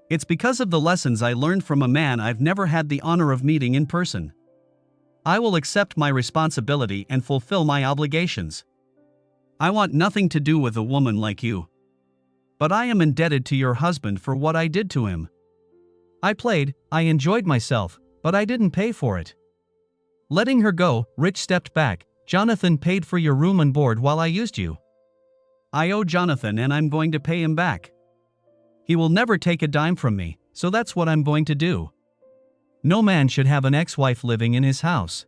It's because of the lessons I learned from a man I've never had the honor of meeting in person. I will accept my responsibility and fulfill my obligations. I want nothing to do with a woman like you. But I am indebted to your husband for what I did to him. I played, I enjoyed myself, but I didn't pay for it. Letting her go, Rich stepped back. Jonathan paid for your room and board while I used you. I owe Jonathan and I'm going to pay him back. He will never take a dime from me, so that's what I'm going to do. No man should have an ex-wife living in his house.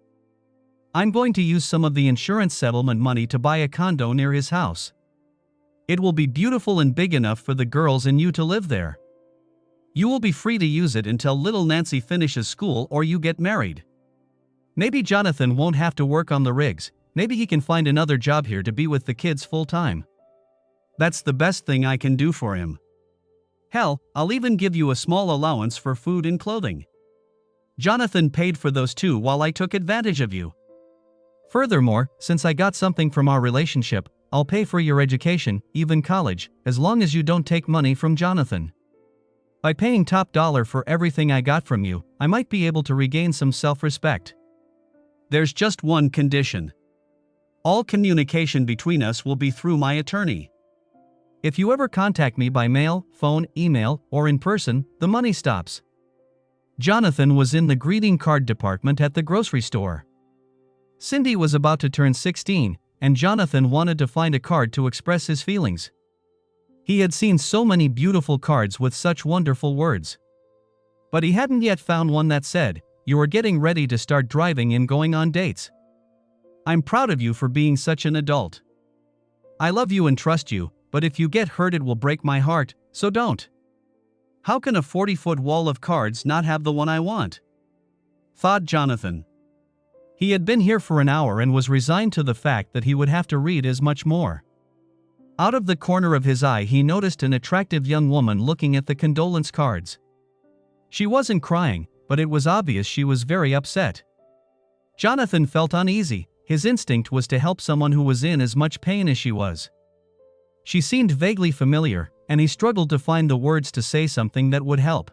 I'm going to use some of the insurance settlement money to buy a condo near his house. It will be beautiful and big enough for the girls and you to live there. You will be free to use it until little Nancy finishes school or you get married. Maybe Jonathan won't have to work on the rigs, maybe he can find another job here to be with the kids full time. That's the best thing I can do for him. Hell, I'll even give you a small allowance for food and clothing. Jonathan paid for those too while I took advantage of you. Furthermore, since I got something from our relationship, I'll pay for your education, even college, as long as you don't take money from Jonathan. By paying top dollar for everything I got from you, I might be able to regain some self-respect. There's just one condition. All communication between us will be through my attorney. If you ever contact me by mail, phone, email, or in person, the money stops. Jonathan was in the greeting card department at the grocery store. Cindy was about to turn 16, and Jonathan wanted to find a card to express his feelings. He had seen so many beautiful cards with such wonderful words. But he hadn't yet found one that said, "You are getting ready to start driving and going on dates. I'm proud of you for being such an adult. I love you and trust you, but if you get hurt it will break my heart, so don't." How can a 40-foot wall of cards not have the one I want? Thought Jonathan. He had been here for an hour and was resigned to the fact that he would have to read as much more. Out of the corner of his eye he noticed an attractive young woman looking at the condolence cards. She wasn't crying, but it was obvious she was very upset. Jonathan felt uneasy. His instinct was to help someone who was in as much pain as she was. She seemed vaguely familiar, and he struggled to find the words to say something that would help.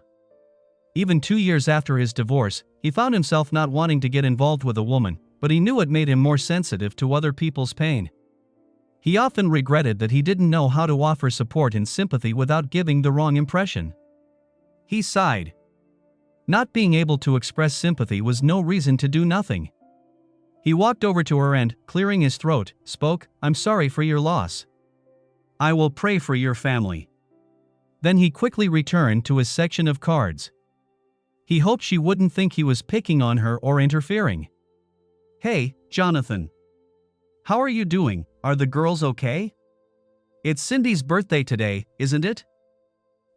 Even 2 years after his divorce, he found himself not wanting to get involved with a woman, but he knew it made him more sensitive to other people's pain. He often regretted that he didn't know how to offer support and sympathy without giving the wrong impression. He sighed. Not being able to express sympathy was no reason to do nothing. He walked over to her and, clearing his throat, spoke, "I'm sorry for your loss. I will pray for your family." Then he quickly returned to his section of cards. He hoped she wouldn't think he was picking on her or interfering. "Hey, Jonathan. How are you doing? Are the girls okay? It's Cindy's birthday today, isn't it?"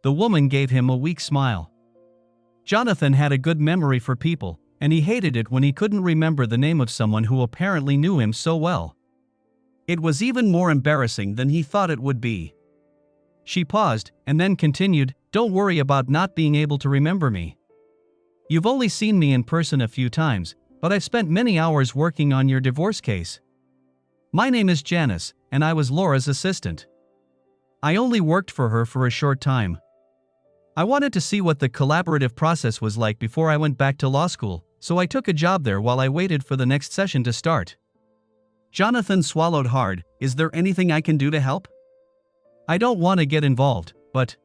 The woman gave him a weak smile. Jonathan had a good memory for people, and he hated it when he couldn't remember the name of someone who apparently knew him so well. It was even more embarrassing than he thought it would be. She paused, and then continued, "Don't worry about not being able to remember me. You've only seen me in person a few times, but I've spent many hours working on your divorce case. My name is Janice, and I was Laura's assistant. I only worked for her for a short time. I wanted to see what the collaborative process was like before I went back to law school, so I took a job there while I waited for the next session to start." Jonathan swallowed hard. "Is there anything I can do to help? I don't want to get involved, but..."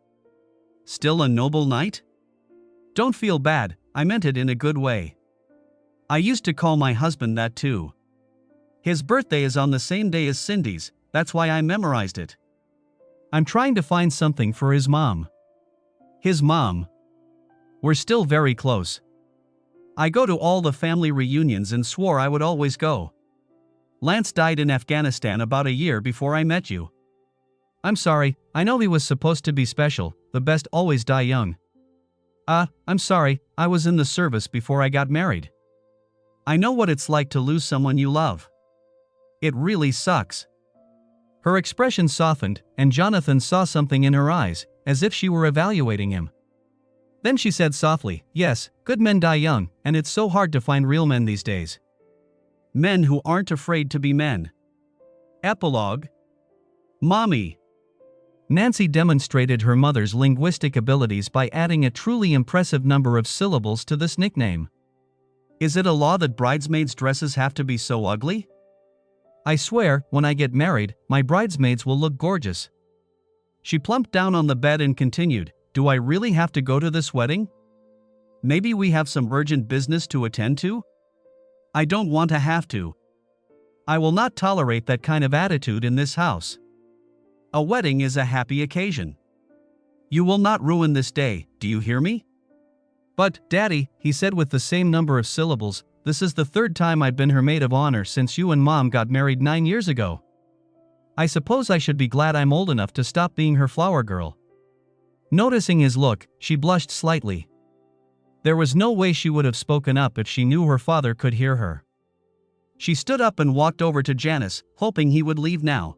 "Still a noble knight? Don't feel bad, I meant it in a good way. I used to call my husband that too. His birthday is on the same day as Cindy's, that's why I memorized it. I'm trying to find something for his mom." "His mom? We're still very close. I go to all the family reunions and swore I would always go. Lance died in Afghanistan about a year before I met you." "I'm sorry, I know he was supposed to be special, the best always die young." I'm sorry, I was in the service before I got married. I know what it's like to lose someone you love. It really sucks." Her expression softened, and Jonathan saw something in her eyes, as if she were evaluating him. Then she said softly, "Yes, good men die young, and it's so hard to find real men these days. Men who aren't afraid to be men." Epilogue. Mommy. Nancy demonstrated her mother's linguistic abilities by adding a truly impressive number of syllables to this nickname. "Is it a law that bridesmaids' dresses have to be so ugly? I swear, when I get married, my bridesmaids will look gorgeous." She plumped down on the bed and continued, "Do I really have to go to this wedding? Maybe we have some urgent business to attend to? I don't want to have to. I will not tolerate that kind of attitude in this house. A wedding is a happy occasion. You will not ruin this day, do you hear me?" "But, Daddy," he said with the same number of syllables, "this is the third time I've been her maid of honor since you and Mom got married 9 years ago. I suppose I should be glad I'm old enough to stop being her flower girl." Noticing his look, she blushed slightly. There was no way she would have spoken up if she knew her father could hear her. She stood up and walked over to Janice, hoping he would leave now.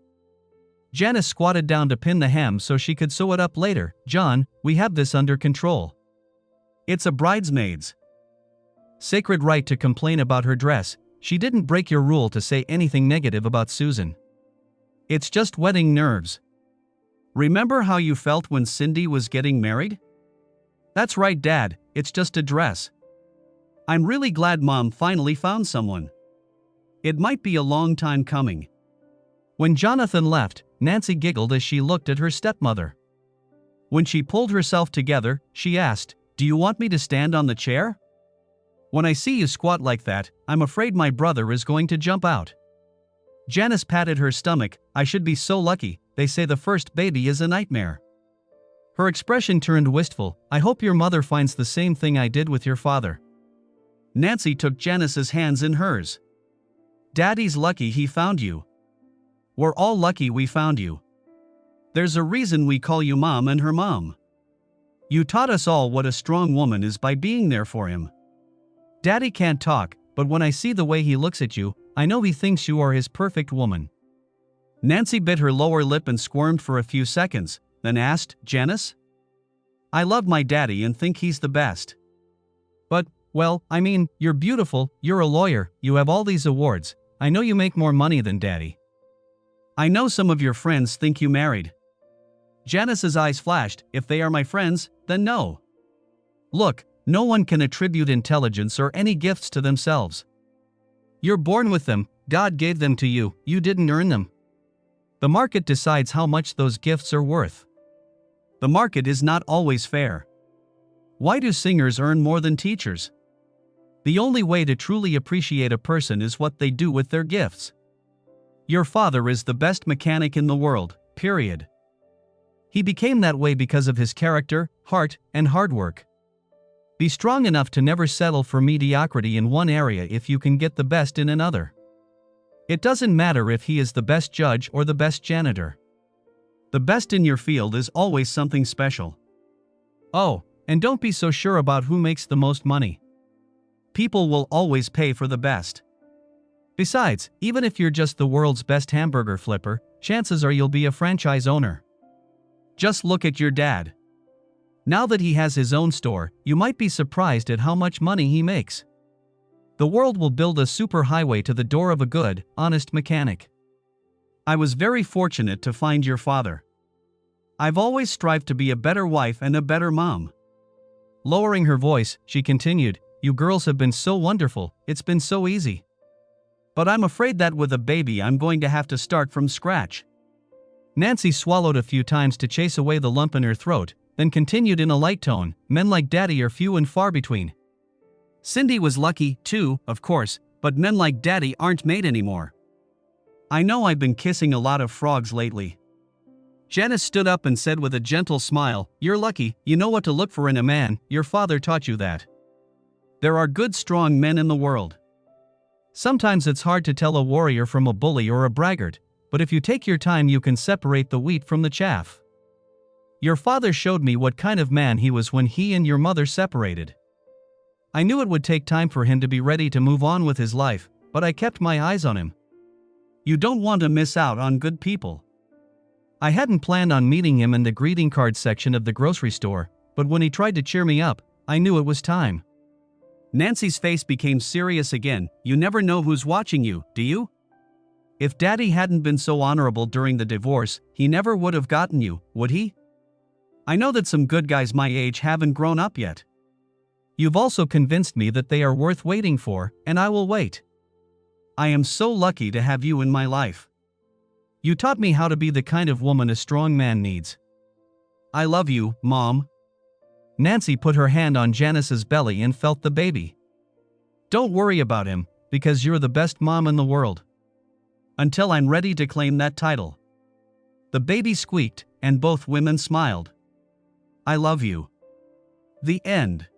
Janice squatted down to pin the hem so she could sew it up later. "John, we have this under control. It's a bridesmaid's sacred right to complain about her dress. She didn't break your rule to say anything negative about Susan. It's just wedding nerves. Remember how you felt when Cindy was getting married? That's right, Dad, it's just a dress. I'm really glad Mom finally found someone. It might be a long time coming. When Jonathan left, Nancy giggled as she looked at her stepmother. When she pulled herself together, she asked, "Do you want me to stand on the chair? When I see you squat like that, I'm afraid my brother is going to jump out." Janice patted her stomach. "I should be so lucky. They say the first baby is a nightmare." Her expression turned wistful. "I hope your mother finds the same thing I did with your father." Nancy took Janice's hands in hers. "Daddy's lucky he found you. We're all lucky we found you. There's a reason we call you Mom and her mom. You taught us all what a strong woman is by being there for him. Daddy can't talk, but when I see the way he looks at you, I know he thinks you are his perfect woman." Nancy bit her lower lip and squirmed for a few seconds, then asked, "Janice? I love my daddy and think he's the best. But, well, I mean, you're beautiful, you're a lawyer, you have all these awards, I know you make more money than daddy. I know some of your friends think you married." Janice's eyes flashed. "If they are my friends, then no. Look, no one can attribute intelligence or any gifts to themselves. You're born with them, God gave them to you, you didn't earn them. The market decides how much those gifts are worth. The market is not always fair. Why do singers earn more than teachers? The only way to truly appreciate a person is what they do with their gifts. Your father is the best mechanic in the world, period. He became that way because of his character, heart, and hard work. Be strong enough to never settle for mediocrity in one area if you can get the best in another. It doesn't matter if he is the best judge or the best janitor. The best in your field is always something special. Oh, and don't be so sure about who makes the most money. People will always pay for the best. Besides, even if you're just the world's best hamburger flipper, chances are you'll be a franchise owner. Just look at your dad. Now that he has his own store, you might be surprised at how much money he makes. The world will build a superhighway to the door of a good, honest mechanic. I was very fortunate to find your father. I've always strived to be a better wife and a better mom." Lowering her voice, she continued, "You girls have been so wonderful, it's been so easy. But I'm afraid that with a baby I'm going to have to start from scratch." Nancy swallowed a few times to chase away the lump in her throat, then continued in a light tone, "Men like Daddy are few and far between. Cindy was lucky, too, of course, but men like Daddy aren't made anymore. I know I've been kissing a lot of frogs lately." Janice stood up and said with a gentle smile, "You're lucky, you know what to look for in a man, your father taught you that. There are good strong men in the world. Sometimes it's hard to tell a warrior from a bully or a braggart, but if you take your time you can separate the wheat from the chaff. Your father showed me what kind of man he was when he and your mother separated. I knew it would take time for him to be ready to move on with his life, but I kept my eyes on him. You don't want to miss out on good people." I hadn't planned on meeting him in the greeting card section of the grocery store, but when he tried to cheer me up, I knew it was time. Nancy's face became serious again. "You never know who's watching you, do you? If Daddy hadn't been so honorable during the divorce, he never would have gotten you, would he? I know that some good guys my age haven't grown up yet. You've also convinced me that they are worth waiting for, and I will wait. I am so lucky to have you in my life. You taught me how to be the kind of woman a strong man needs. I love you, Mom." Nancy put her hand on Janice's belly and felt the baby. "Don't worry about him, because you're the best mom in the world. Until I'm ready to claim that title." The baby squeaked, and both women smiled. "I love you." The end.